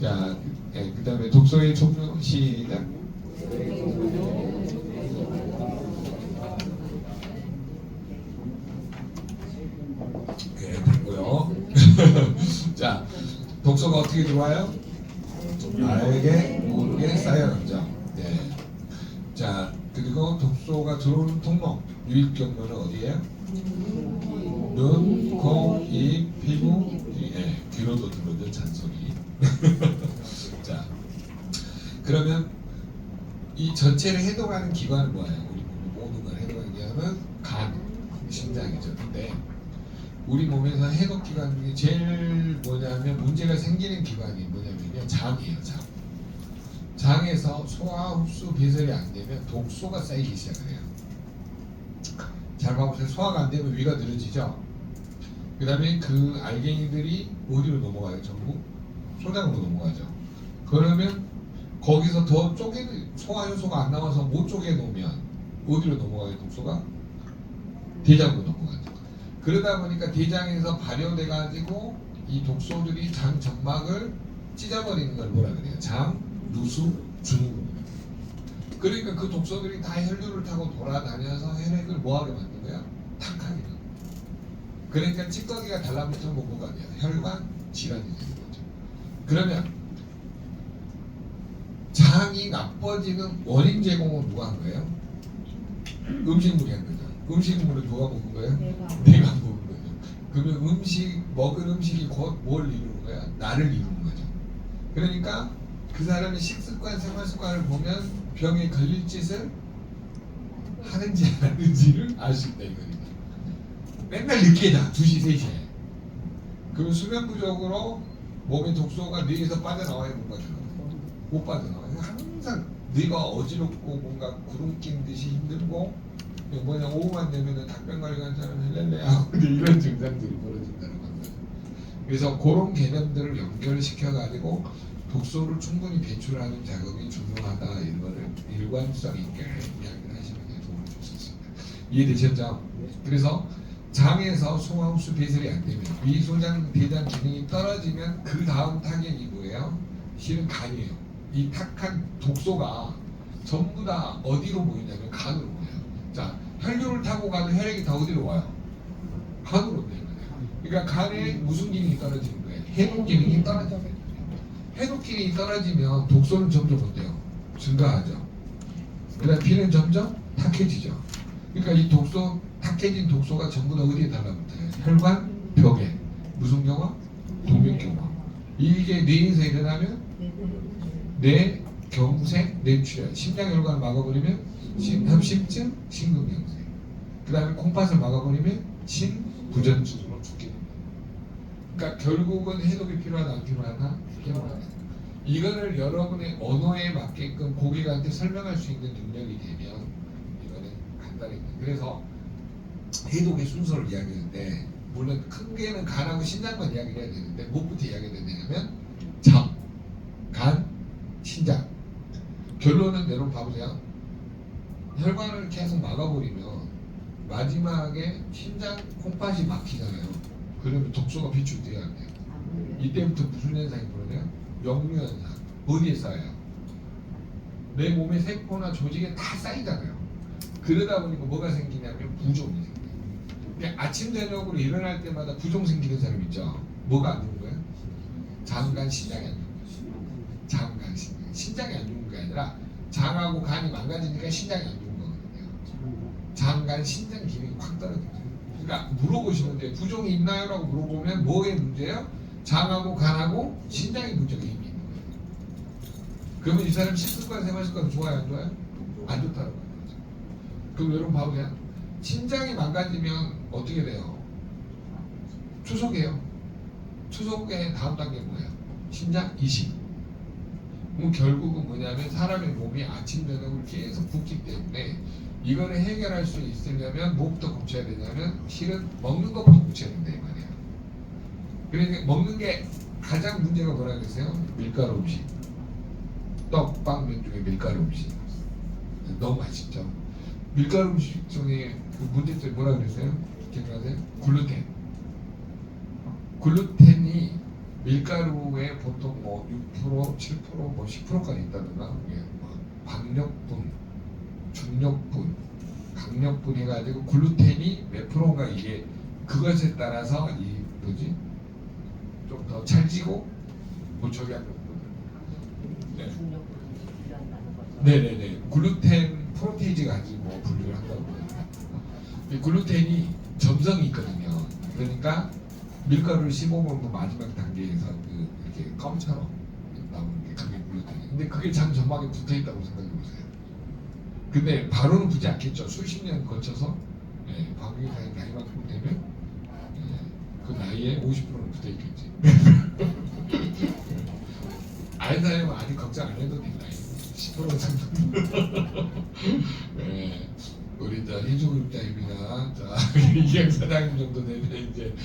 자, 그 다음에 독소의 종류 시작. 됐고요. 자, 독소가 어떻게 들어와요? 알게 모르게 쌓여놨죠. 네. 자, 그리고 독소가 들어오는 통로 유입 경로는 어디예요? 눈, 코, 입, 피부, 귀로도 들어오죠. 잔소리. 자, 그러면 이 전체를 해독하는 기관은 뭐예요? 우리 몸의 모든 걸 해독하는 기관은 간, 심장이죠. 근데 우리 몸에서 해독 기관 중에 제일 뭐냐면 문제가 생기는 기관이 뭐냐면요, 장이에요. 장에서 소화, 흡수, 배설이 안 되면 독소가 쌓이기 시작을 해요. 잘 봐보세요. 소화가 안 되면 위가 늘어지죠. 그 다음에 그 알갱이들이 어디로 넘어가요? 전부 소장으로 넘어가죠. 그러면 거기서 더 소화 효소가 안 나와서 못 쪼개 놓으면 어디로 넘어가요? 독소가 대장으로 넘어가죠. 그러다 보니까 대장에서 발효돼 가지고 이 독소들이 장 점막을 찢어버리는 걸 뭐라 그래요? 장 누수 증후군입니다. 그러니까 그 독소들이 다 혈류를 타고 돌아다녀서 혈액을 뭐하게 만든 거야? 탁하게. 그러니까 찌꺼기가 달라붙으면 뭐가 돼요? 혈관 질환이 되는 거죠. 그러면 장이 나빠지는 원인 제공은 누가 한 거예요? 음식물이 한 거죠. 음식물을 누가 먹은 거예요? 내가 먹은 거죠. 그러면 먹은 음식이 곧 뭘 이루는 거야? 나를 이루는 거죠. 그러니까 그 사람의 식습관, 생활습관을 보면 병에 걸릴 짓을 하는지 안 하는지를 알 수 있다 이거니까. 맨날 늦게 자, 2시, 3시에. 그러면 수면 부족으로 몸의 독소가 뇌에서 빠져나와야 못 빠져나와요. 못 빠져나와요. 항상 뇌가 어지럽고 뭔가 구름 낀 듯이 힘들고 뭐냐 오후만 되면은 닭병가리 간사람 헬렐레 하고 이런 증상들이 벌어진다는 겁니다. 그래서 그런 개념들을 연결시켜 가지고 독소를 충분히 배출하는 작업이 중요하다. 이런 거를 일관성 있게 이야기를 하시는 게 도움을 줄 수 있습니다. 이해되셨죠? 그래서 장에서 송화흡수 배설이 안 되면 위소장 대장 기능이 떨어지면 그 다음 타격이 뭐예요? 실은 간이에요. 이 탁한 독소가 전부 다 어디로 모이냐면 간으로 모여요. 자, 혈류를 타고 가도 혈액이 다 어디로 와요? 간으로 모여요. 그러니까 간에 무슨 기능이 떨어지는 거예요? 해독 기능이 떨어지는 거예요. 해독 기능이 떨어지면 독소는 점점 어때요? 증가하죠. 그다음 피는 점점 탁해지죠. 그러니까 이 독소, 탁해진 독소가 전부 다 어디에 달라붙어요? 혈관 벽에. 무슨 경화? 동맥경화. 이게 뇌에서 일어나면 뇌 경색, 뇌출혈. 심장혈관을 막아버리면 협심증, 심근경색. 그 다음에 콩팥을 막아버리면 심부전증으로 죽게 됩니다. 그러니까 결국은 해독이 필요하다, 안 필요하다? 필요하다. 이거를 여러분의 언어에 맞게끔 고객한테 설명할 수 있는 능력이 되면 이거는 간단합니다. 그래서 해독의 순서를 이야기하는데 물론 큰 개는 간하고 신장만 이야기해야 되는데 뭐부터 이야기해야 되냐면 장, 간, 신장. 결론은 여러분 봐보세요. 혈관을 계속 막아버리면 마지막에 신장 콩팥이 막히잖아요. 그러면 독소가 배출돼야 돼요. 이때부터 무슨 현상이 벌어져요? 역류 현상. 어디에 쌓여요? 내 몸의 세포나 조직에 다 쌓이잖아요. 그러다 보니까 뭐가 생기냐면 부종이 생겨요. 그러니까 아침 저녁으로 일어날 때마다 부종 생기는 사람 있죠. 뭐가 안 좋은 거예요? 장간 신장이 안 좋은 거예요. 장간 신장. 신장이 안 좋은 게 아니라 장하고 간이 망가지니까 신장이 안 좋은 거거든요. 장간 신장 기능이 확 떨어져요. 그러니까 물어보시면 돼요. 부종이 있나요? 라고 물어보면 뭐의 문제예요? 장하고 간하고 신장의 문제가 이미 있는 거예요. 그러면 이 사람 식습관, 생활습관 좋아요? 안 좋아요? 안 좋다는 거예요. 그럼 여러분 봐보세요. 신장이 망가지면 어떻게 돼요? 추석이에요. 추석의 다음 단계 뭐예요? 신장 이식. 그럼 결국은 뭐냐면 사람의 몸이 아침 저녁을 계속 붓기 때문에 이거를 해결할 수 있으려면 뭐부터 고쳐야 되냐면 실은 먹는 것부터 고쳐야 된다 이 말이에요. 그러니까 먹는 게 가장 문제가 뭐라 그랬어요? 밀가루 음식. 떡, 빵, 면 중에 밀가루 음식. 너무 맛있죠. 밀가루 음식 중에 그 문제점이 뭐라 그랬어요? 기억나세요? 글루텐. 글루텐이 밀가루에 보통 뭐 6%, 7%, 뭐 10%까지 있다든가 뭐 박력분, 중력분, 강력분 해가지고 글루텐이 몇 프로가 이게 그것에 따라서 이 뭐지 좀 더 찰지고 뭐 저기 하는 네. 네네네 글루텐 프로테이즈 가지고 분류를 한다고 합니다. 이 글루텐이 점성이 있거든요. 그러니까 밀가루를 씹어먹는 마지막 단계에서 그 이렇게 껌처럼 나오는 게 그게 글루텐이에요. 근데 그게 장 점막에 붙어 있다고 생각해 보세요. 근데 바로는 붙지 않겠죠. 수십 년 거쳐서 방위사의 나이만큼 되면 그 나이에 50%는 붙어 있겠지. 알사이면 아직 걱정 안 해도 될 나이. 10% 정도. 우리 희주급자입니다. 자, 이경 사장님 정도 되면 이제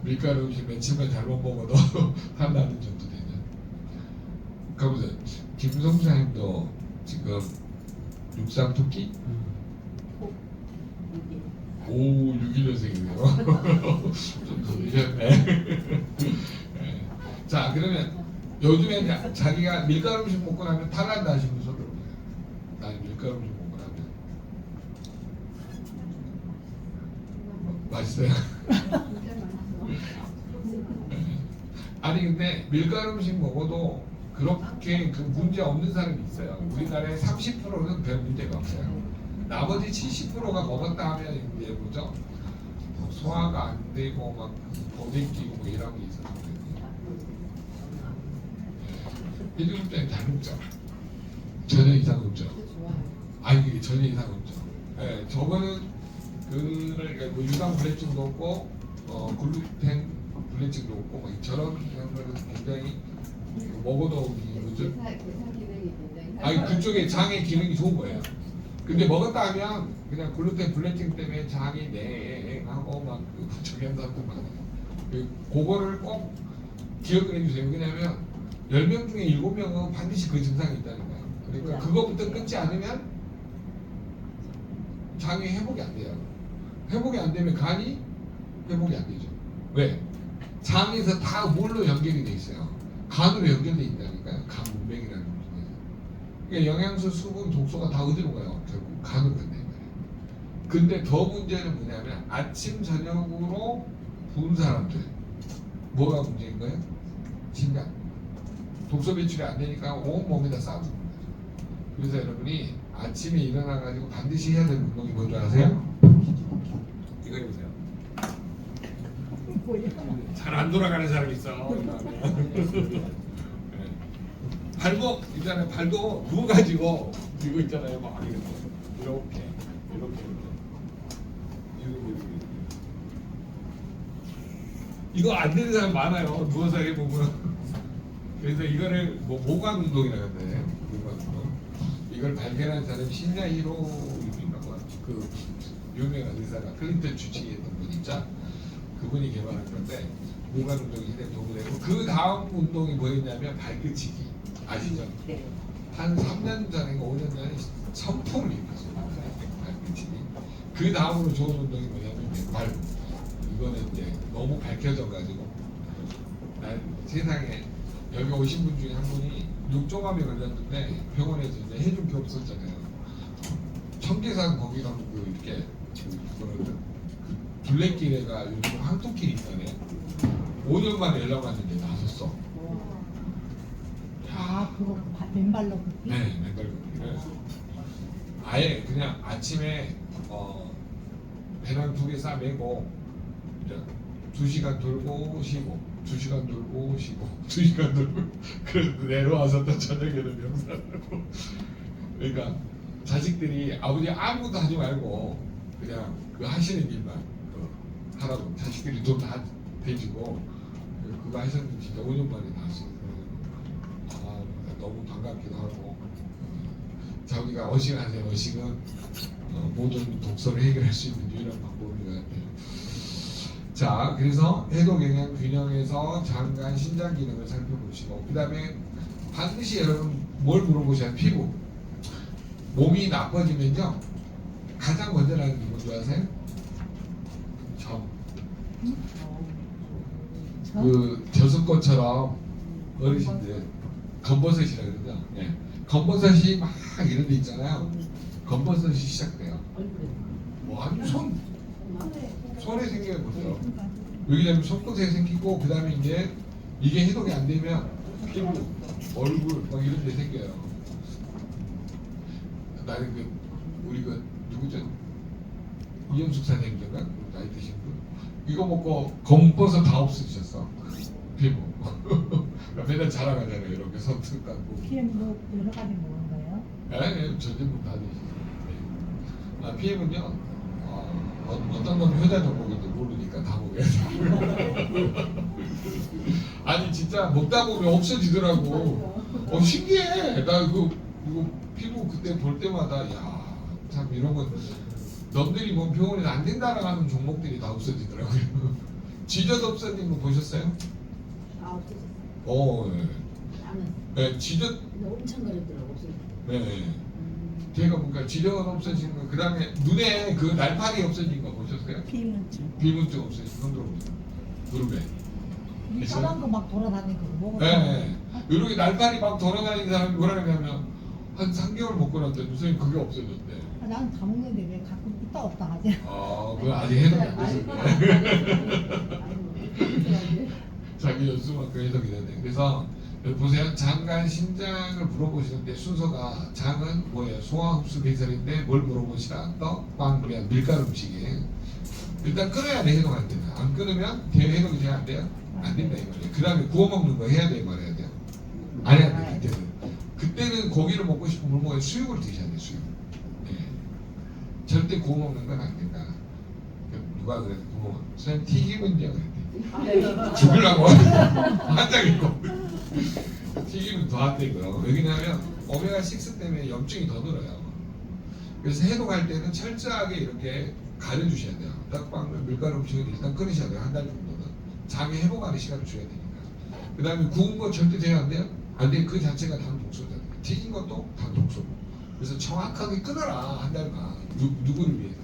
밀가루 음식 며칠만 잘못 먹어도 한다는 정도 되죠. 가보세요. 김성수 사장님도 지금 63토끼? 오, 61년생이네요. 좀 더 늦었네. 자, 그러면 요즘에 자기가 밀가루 음식 먹고 나면 탈난다 하시는 분 손 들어보세요. 나는 밀가루 음식 먹고 나면 맛있어요? 아니 근데 밀가루 음식 먹어도 그렇게 그 문제 없는 사람이 있어요. 우리나라의 30%는 별 문제가 없어요. 나머지 70%가 먹었다 하면 이제 뭐죠? 소화가 안 되고 막 거대 끼고 뭐 이런 게 있어서 해줄 때는 잘 먹죠. 전혀 이상 없죠. 아니 이게 전혀 이상 없죠. 네, 저거는 그걸 뭐 유당 불내증도 없고 글루텐 불내증도 없고 뭐 저런 거는 굉장히 먹어도 뭐죠? 아니 그쪽에 장의 기능이 좋은 거예요. 근데 먹었다 하면 그냥 글루텐 불내증 때문에 장이 냉하고 막 저기 한다고 많아요. 그거를 꼭 기억을 해주세요. 왜냐면 10명 중에 7명은 반드시 그 증상이 있다는 거예요. 그러니까 그거부터 끊지 않으면 장이 회복이 안 돼요. 회복이 안 되면 간이 회복이 안 되죠. 왜? 장에서 다 뭘로 연결이 돼 있어요? 간으로 연결돼 있다니까요. 간 문맥이라는 부분에서. 그러니까 영양소, 수분, 독소가 다 어디로 가요? 결국 간으로 간단 말이에요. 근데 더 문제는 뭐냐면 아침 저녁으로 부은 사람들 뭐가 문제인 거예요? 진간. 독소 배출이 안 되니까 온 몸에다 쌓아주는 거예요. 그래서 여러분이 아침에 일어나가지고 반드시 해야 될 운동이 뭔지 아세요? 이거 해보세요. 잘 안 돌아가는 사람이 있어. 네. 발목 있잖아요. 발도 누워가지고 이거 있잖아요. 막 이렇게. 이거 안 되는 사람 많아요. 누워서 해보면. 그래서 이거를 뭐 모관 운동이라고 하는데 모관 운동. 이걸 발견한 사람이 신야 히로인가 그 유명한 의사가 클린턴 주치의했던 분 있죠. 그분이 개발한 건데 모관 운동이 굉장히 도움이 되고 그 다음 운동이 뭐였냐면 발끝치기 아시죠? 네. 한 3년 전인가 5년 전에 선풍을 일으켰어요. 발끝치기. 그 다음으로 좋은 운동이 뭐냐면 맨발. 이거는 이제 너무 밝혀져가지고 난 세상에 여기 오신 분 중에 한 분이 육종암에 걸렸는데 병원에서 이제 해준 게 없었잖아요. 청계산 거기 가면 그 이렇게 그 둘레길에가 요즘 황토길이 있다네. 5년 만에 연락 왔는데 나섰어. 아, 그거 맨발로 걷기? 네, 맨발 걷기를 아예 그냥 아침에 배낭 2개 싸매고 2시간 돌고 쉬고 2시간 돌고 쉬고 2시간 돌고 그래서 내려와서 또 저녁에는 명상하고 그러니까 자식들이 아버지 아무것도 하지 말고 그냥 그 하시는 일만 하라고 자식들이 돈 다 대주고 그거 하셨는데 진짜 5년 만에 나왔어요. 아 너무 반갑기도 하고 자기가 어식하세요. 어식은 모든 독소를 해결할 수 있는 유일한 방법인 것 같아요. 자, 그래서 해독 영양 균형에서 장간 신장 기능을 살펴보시고 그 다음에 반드시 여러분 뭘 물어보셔야 피부 몸이 나빠지면요 가장 먼저 나는 게 뭔지 아세요? 점. 그 저수꽃처럼 어르신들 검버섯이라 그러죠. 예. 검버섯이 막 이런 데 있잖아요. 검버섯이 시작돼요. 완전 손에 생겨요 보세요. 여기냐면 손끝에 생기고 그 다음에 이제 이게 해독이 안 되면 피부, 얼굴 막 이런 데 생겨요. 나는 그 우리 그 누구죠? 이현숙 선생님인가? 나이 드신 분 이거 먹고 검버섯 다 없어지셨어. 피부. 맨날 자랑하잖아요. 이렇게 손끝 깎고. PM 여러 가지 먹은 거예요? 예, 전부 다 드시죠. 아, PM은요, 어떤 건 효자 종목인지 모르니까 다 먹어야죠. 아니, 진짜 먹다 보면 없어지더라고. 신기해. 나 이거 피부 그때 볼 때마다, 야, 참 이런 건, 남들이 뭐 병원에 안 된다라고 하는 종목들이 다 없어지더라고요. 지젖 없어진 거 보셨어요? 아, 없어졌어. 네. 나는 네, 지젖, 근데 엄청 가렵더라고. 없어졌어. 네. 제가 보니까 지적은 없어진 거, 그 다음에 눈에 그 날파리 없어진 거 보셨어요? 비문증. 비문증 없어진 손들어 보세요. 무릎에. 이 까만 거 막 돌아다니는 거 먹었어. 네. 이렇게 날파리 막 돌아다니는 사람이 뭐라 그러냐면 한 3개월 먹고 났더니 선생님 그게 없어졌대. 아, 나는 다 먹는데 왜 가끔 있다 없다 하지? 아, 그거 아직 해석이 안 되셨네. 아이고, 자기 연수만큼 해석이 되네. 그래서 여기 보세요. 장간 신장을 물어보시는데 순서가 장은 뭐예요? 소화 흡수 배설인데 뭘 물어보시라? 떡, 빵, 그냥 밀가루 음식이에요. 일단 끊어야 돼. 해독할 때는. 안 끊으면 해독이 돼야 안 돼요? 안 된다 이 말이에요. 그 다음에 구워 먹는 거 해야 돼 말해야 돼요. 안 해야 돼 그때는. 그때는 고기를 먹고 싶으면 뭘 먹어요? 수육을 드셔야 돼 수육. 네. 절대 구워 먹는 건 안 된다. 누가 그래서 구워 먹는 선생님 튀김은요 그랬대. 죽으려고 한장이고 튀김은 더 안 되고요. 왜냐하면 오메가6 때문에 염증이 더 늘어요. 그래서 해독할 때는 철저하게 이렇게 가려주셔야 돼요. 떡빵을 밀가루 음식을 일단 끊으셔야 돼요. 한 달 정도는. 장에 회복하는 시간을 줘야 되니까. 그 다음에 구운 거 절대 돼요 안 돼요? 안 돼. 그 자체가 당 독소잖아요. 튀긴 것도 당 독소고. 그래서 정확하게 끊어라 한 달간. 누구를 위해서?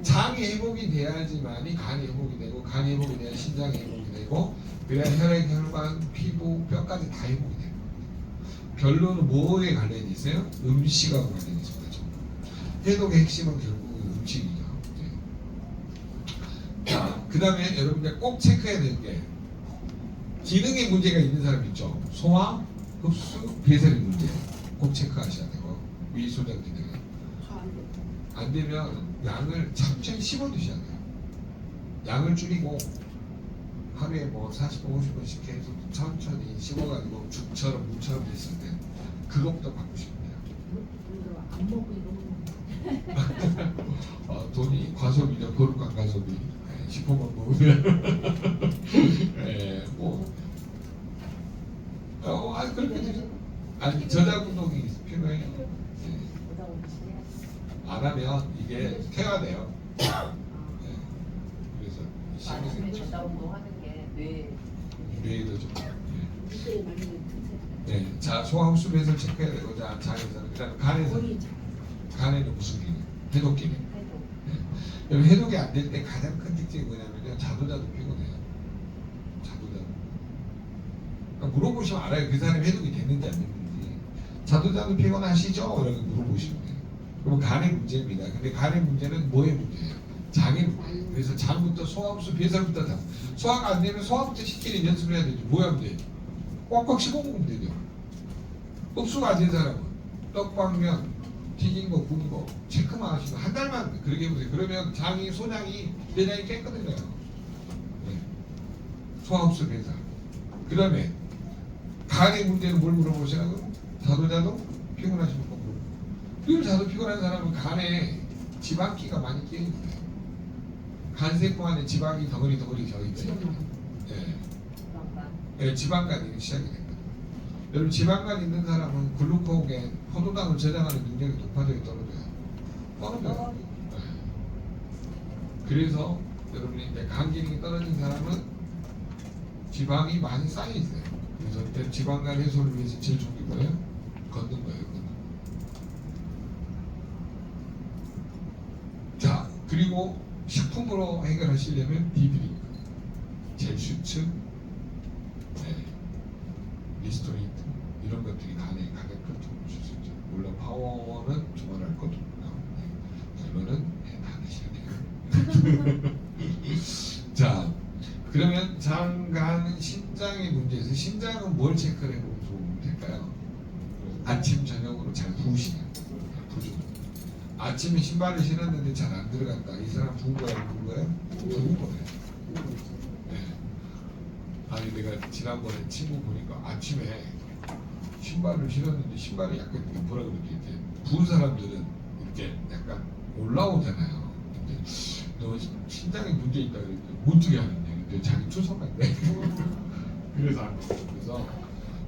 장이 회복이 돼야지만이 간이 회복이 되고, 간이 회복이 돼야 신장이 회복이 되고, 그래야 혈액, 혈관, 피부, 뼈까지 다 회복이 돼요. 결론은 뭐에 관련이 있어요? 음식하고 관련이 있습니다. 전부. 해독의 핵심은 결국은 음식이죠. 자, 그 다음에 여러분들 꼭 체크해야 될 게 기능에 문제가 있는 사람 있죠. 소화, 흡수, 배설의 문제 꼭 체크하셔야 되고, 위소장 기능에 안 되면 양을 천천히 씹어 드셔야 돼요. 양을 줄이고 하루에 뭐 40분, 50분씩 계속 천천히 씹어가지고 죽처럼 물처럼 됐을 때 그것부터 바꾸시면 돼요. 안 먹고 이거 먹는 돈이 과소비죠. 거룩한 과소비. 10호만 먹으면 그렇게 되죠. 아니 저작운동이 필요해요. 안 하면 이게 퇴화돼요. 그래서 아침에 전다 운동하는 게 뇌에도 좀. 이들이 많이 네, 자 소화흡수 배설 체크해야 되고, 자 장에서는 그다음에 간에는 무슨 기능? 해독 기능. 여러분 해독이 안 될 때 가장 큰 특징이 뭐냐면요, 자도자도 피곤해요. 자도자도. 그러니까 물어보시면 알아요. 그 사람이 해독이 됐는지 안 됐는지. 자도자도 피곤하시죠? 이렇게 물어보시면 돼요. 그럼 간의 문제입니다. 근데 간의 문제는 뭐의 문제예요? 장의 문제예요. 그래서 장부터 소화흡수 배설부터 다. 소화가 안 되면 소화부터 시키는 연습을 해야 되죠. 뭐 하면 돼? 꽉꽉 씹어 먹으면 되죠. 흡수가 안 된 사람은 떡방면, 튀긴 거, 구운 거 체크만 하시고 한 달만 그렇게 해보세요. 그러면 장이, 소장이, 내장이 깨끗해져요. 네. 소화흡수 배설. 그 다음에 간의 문제는 뭘 물어보시라고요? 자도 피곤하시면 꼭 물어보세요. 늘 자도 피곤한 사람은 간에 지방기가 많이 끼는 거예요. 간세포 안에 지방이 덩어리 져있대요. 예, 지방간이 시작이 됩니다. 여러분 지방간 있는 사람은 글루코겐, 포도당을 저장하는 능력이 높아져요, 떨어져요? 네. 그래서 여러분이 이제 간 기능이 떨어진 사람은 지방이 많이 쌓여 있어요. 그래서 일단 지방간 해소를 위해서 제일 좋은 게 뭐예요? 걷는 거예요. 걷는 거. 자, 그리고 식품으로 해결하시려면 디드링크, 젤슈츠, 리스토레이트 이런 것들이 간에 가장 큰 도움을 줄 수 있죠. 물론 파워는 두말할 것 없고요. 결론은 다 드셔야 돼요. 자, 그러면 장, 간, 신장의 문제에서 신장은 뭘 체크를 해보면 도움이 될까요? 아침, 저녁으로 잘 부으시냐. 부죠. 아침에 신발을 신었는데 잘 안 들어갔다. 이 사람 부은 거야, 부은 거야? 부은 거예요. 아니 내가 지난번에 친구 보니까 아침에 신발을 신었는데 신발이 약간 이렇게 뭐라 그러지, 이렇게 부은 사람들은 이렇게 약간 올라오잖아요. 근데 너 신장에 문제 있다 그랬더니 어떻게 하는데? 근데 자기 추석한데. 그래서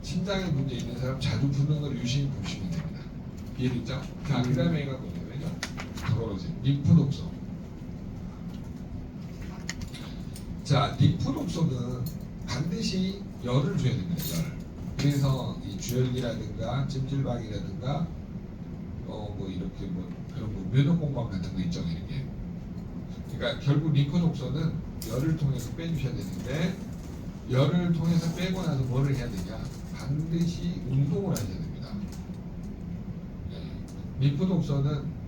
신장에 문제 있는 사람 자주 붓는 걸 유심히 보시면 됩니다. 이해됐죠? 자, 그 다음에 얘가 뭐냐면요, 더러워진 림프 독소. 자, 림프 독소는 반드시 열을 줘야 됩니다. 열. 그래서 이 주열기라든가 찜질방이라든가 뭐 이렇게 뭐 그런 뭐 면역공방 같은 거 있죠, 이렇게. 그러니까 결국 림프 독소는 열을 통해서 빼주셔야 되는데, 열을 통해서 빼고 나서 뭐를 해야 되냐? 반드시 운동을 하셔야 됩니다. 네. 림프 독소는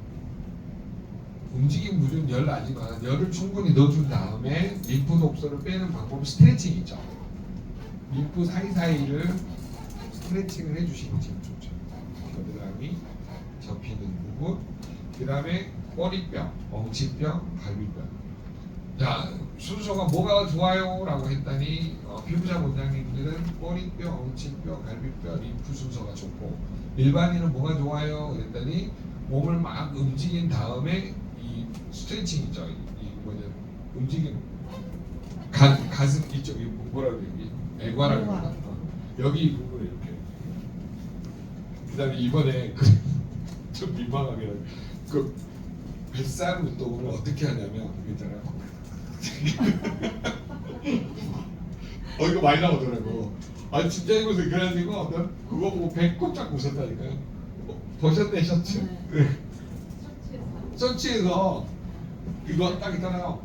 움직임 무좀 열 나지만 열을 충분히 넣어준 다음에 림프 독소를 빼는 방법은 스트레칭이죠. 림프 사이사이를 스트레칭을 해주시면 제일 좋죠. 겨드랑이, 접히는 부분, 그 다음에 꼬리뼈, 엉치뼈, 갈비뼈. 자, 순서가 뭐가 좋아요? 라고 했더니 피부자 원장님들은 꼬리뼈, 엉치뼈, 갈비뼈, 림프 순서가 좋고, 일반인은 뭐가 좋아요? 그랬더니 몸을 막 움직인 다음에 이 스트레칭 있죠. 이 뭐냐, 움직임, 가슴 이쪽이 뭐라 그러지? 애과라고 그러나? 여기 부분을 이렇게. 그다음에 이번에 좀 민망하게 그 뱃살 운동을 어떻게 하냐면 있잖아요. 이거 많이 나오더라고. 아 진짜 이거서 그래가지고 나 그거 보고 배꼽 웃었다니까요. 보셨네 셔츠. 네. 셔츠에서 이거 딱 있잖아요.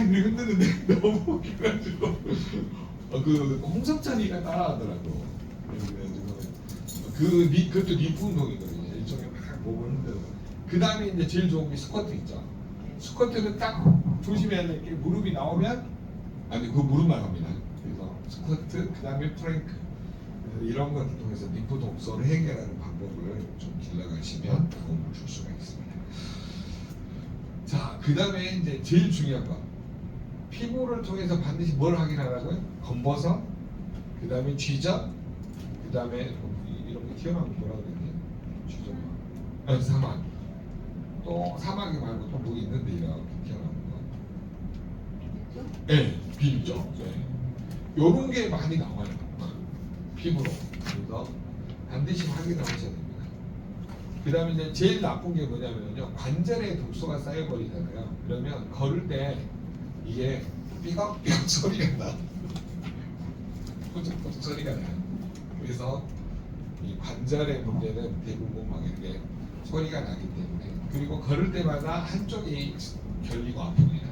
이렇게 흔드는데 너무 웃겨가지고 그 홍석천이가 따라하더라고. 그래가지고 그것도 리프 운동이거든요. 일종의 막 몸을 흔드는. 그 다음에 이제 제일 좋은 게 스쿼트 있죠. 스쿼트는 딱 조심해야 될 게 무릎이 나오면 아니 그 무릎만 합니다. 그래서 스쿼트 그 다음에 프랭크 이런 것을 통해서 리프 독소를 해결하는 방법을 좀 길러가시면 도움을 줄 수가 있습니다. 자, 그 다음에 이제 제일 중요한 거 피부를 통해서 반드시 뭘 확인하라고요? 검버섯, 그 다음에 쥐젖, 그 다음에 이런 게 튀어나오면 뭐라 그랬니? 쥐젖, 아니 사막. 또 사막이 말고 또 뭐 있는데 이렇게 튀어나오는 거. 네, 비죠. 네. 요런 게 많이 나와요. 피부로. 그래서 반드시 확인을 하셔야 됩니다. 그 다음에 이제 제일 나쁜 게 뭐냐면요. 관절에 독소가 쌓여버리잖아요. 그러면 걸을 때 이게 삐걱삐걱 소리가 나. 꼬적꼬적 소리가 나요. 그래서 이 관절의 문제는 대부분 막 이렇게 소리가 나기 때문에 그리고 걸을 때마다 한쪽이 결리고 아픕니다.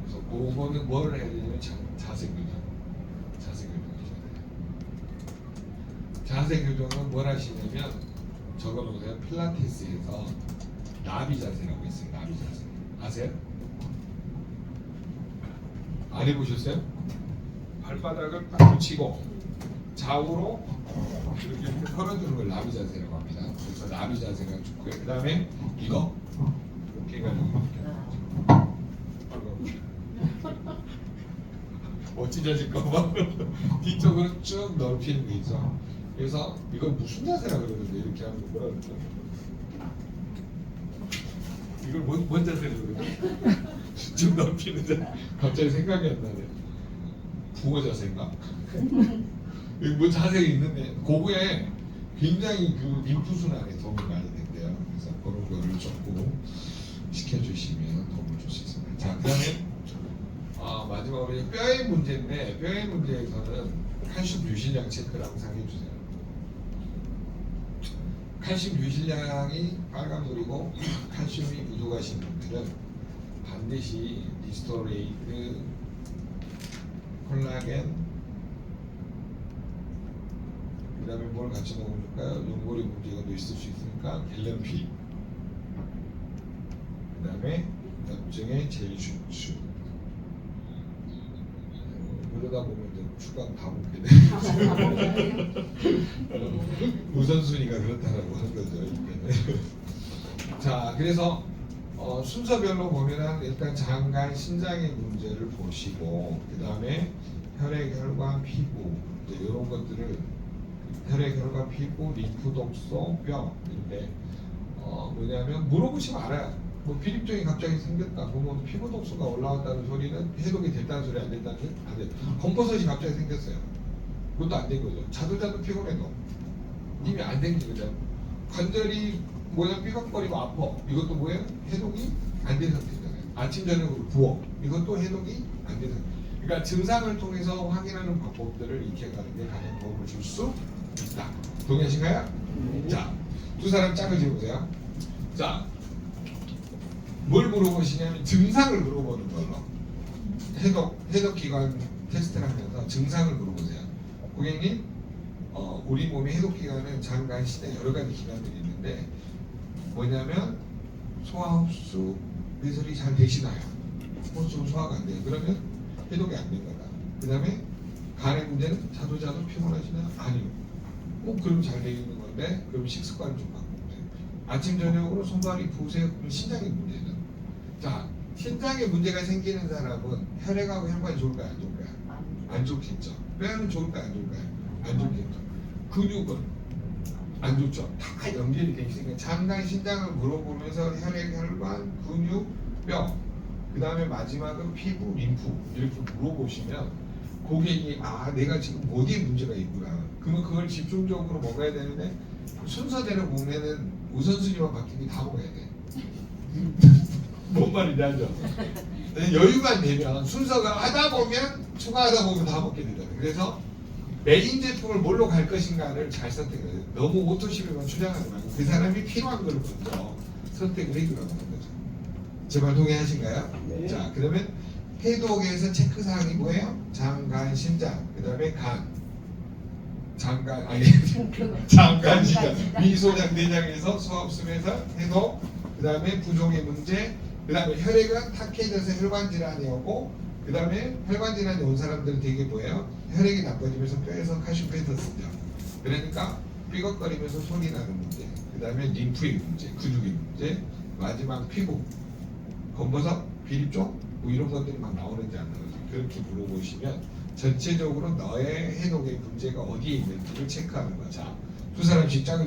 그래서 그거는 뭘 해야 되냐면 자세 교정. 자세 교정이셔야 돼요. 자세 교정은 뭘 하시냐면 적어놓으세요. 필라테스에서 나비 자세라고 있어요. 나비 자세. 아세요? 안 해보셨어요? 발바닥을 딱 붙이고 좌우로 이렇게 털어주는 걸 나비 자세라고 합니다. 그래서 나비 자세가 좋고요. 그 다음에 이거 어깨가 찢어질까봐 뒤쪽으로 쭉 넓히는 게 있어. 그래서 이거 무슨 자세라 그러는데 이렇게 하는 거 뭐라 그러죠? 이걸 뭔 자세로 그러죠? 쭉 넓히는 자세. 갑자기 생각이 안 나네. 붕어 자세인가? 여기 뭐 자세가 있는데 그거에 굉장히 그 림프 순환에 도움이 많이 된대요. 그래서 그런 거를 조금 시켜주시면 도움을 줄 수 있습니다. 자, 그다음에 마지막으로 뼈의 문제인데 뼈의 문제에서는 칼슘 유실량 체크를 항상 해주세요. 칼슘 유실량이 빨간불이고 칼슘이 부족하신 분들은 반드시 리스토레이트, 콜라겐, 그 다음에 뭘 같이 먹으면 좋을까요? 용골이 문제가 또 있을 수 있으니까 갤렌피, 그 다음에 염증의 젤슈츠. 그러다 보면 이제 추가 다 먹게 돼. 우선순위가 그렇다라고 하는 거죠. 자, 그래서 순서별로 보면은 일단 장간, 신장의 문제를 보시고 그 다음에 혈액, 혈관, 피부 이제 이런 것들을 혈액, 혈관, 피부, 림프 독소, 뼈 이렇게 뭐냐면 물어보시면 알아요. 뭐 비립종이 갑자기 생겼다. 그러면 피부 독소가 올라왔다는 소리는 해독이 됐다는 소리 안 됐다는 소리 안 돼. 검버섯이 갑자기 생겼어요. 그것도 안 된 거죠. 자도 피곤해도 이미 안 된 거죠. 관절이 뭐야 삐걱거리고 아파. 이것도 뭐예요? 해독이 안 된 상태잖아요. 아침 저녁으로 부어. 이것도 해독이 안 된 상태. 그러니까 증상을 통해서 확인하는 방법들을 익혀가는 게 가장 도움을 줄 수 있다. 동의하신가요? 자, 두 사람 짝을 지어보세요. 자, 뭘 물어보시냐면 증상을 물어보는 걸로 해독 기관 테스트를 하면서 증상을 물어보세요. 고객님, 우리 몸의 해독 기관은 장간, 시대 여러 가지 기관들이 있는데 뭐냐면 소화 흡수 배설이 잘 되시나요? 흡수 소화가 안 돼요. 그러면 해독이 안 된 거다. 그 다음에 간의 문제는 자도 피곤하시나요? 아니요. 그럼 잘 되어 있는 건데 그럼 식습관을 좀 바꾸면 돼요. 아침 저녁으로 손발이 부으세요. 그럼 신장의 문제는 자, 신장에 문제가 생기는 사람은 혈액하고 혈관이 좋을까요? 안 좋을까요? 안 좋겠죠. 뼈는 좋을까요? 안 좋을까요? 안 좋겠죠. 근육은 안 좋죠. 다 연결이 돼 있으니까 장간, 신장을 물어보면서 혈액, 혈관, 근육, 뼈, 그 다음에 마지막은 피부, 림프 이렇게 물어보시면 고객이 내가 지금 어디에 문제가 있구나. 그러면 그걸 집중적으로 먹어야 되는데 순서대로 보면은 우선순위만 바뀌면 다 먹어야 돼. 뭔 말인지 알죠? 여유가 되면 순서가 하다 보면 추가하다 보면 다 먹게 되잖아요. 그래서 메인 제품을 뭘로 갈 것인가를 잘 선택해야 돼요. 너무 오토시비만 주장하지 말고 그 사람이 필요한 걸 먼저 선택을 해주라고 하는 거죠. 제 말 동의하신가요? 네. 자, 그러면 해독에서 체크사항이 뭐예요? 장, 간, 신장, 그 다음에 간, 장간, 아니 장간, 신장, 위소장, 내장에서 소합습에서 해독, 그 다음에 부종의 문제, 그 다음에 혈액은 탁해져서 혈관 질환이 오고, 그 다음에 혈관 질환이 온 사람들은 되게 뭐예요? 혈액이 나빠지면서 뼈에서 칼슘 뱉어쓰죠. 그러니까 삐걱거리면서 소리 나는 문제, 그 다음에 림프의 문제, 근육의 문제, 마지막 피부, 검버섯, 비립종 뭐 이런 것들이 막 나오는지 안 나오는지 그렇게 물어보시면 전체적으로 너의 해독의 문제가 어디에 있는지를 체크하는 거죠. 두 사람씩 짝을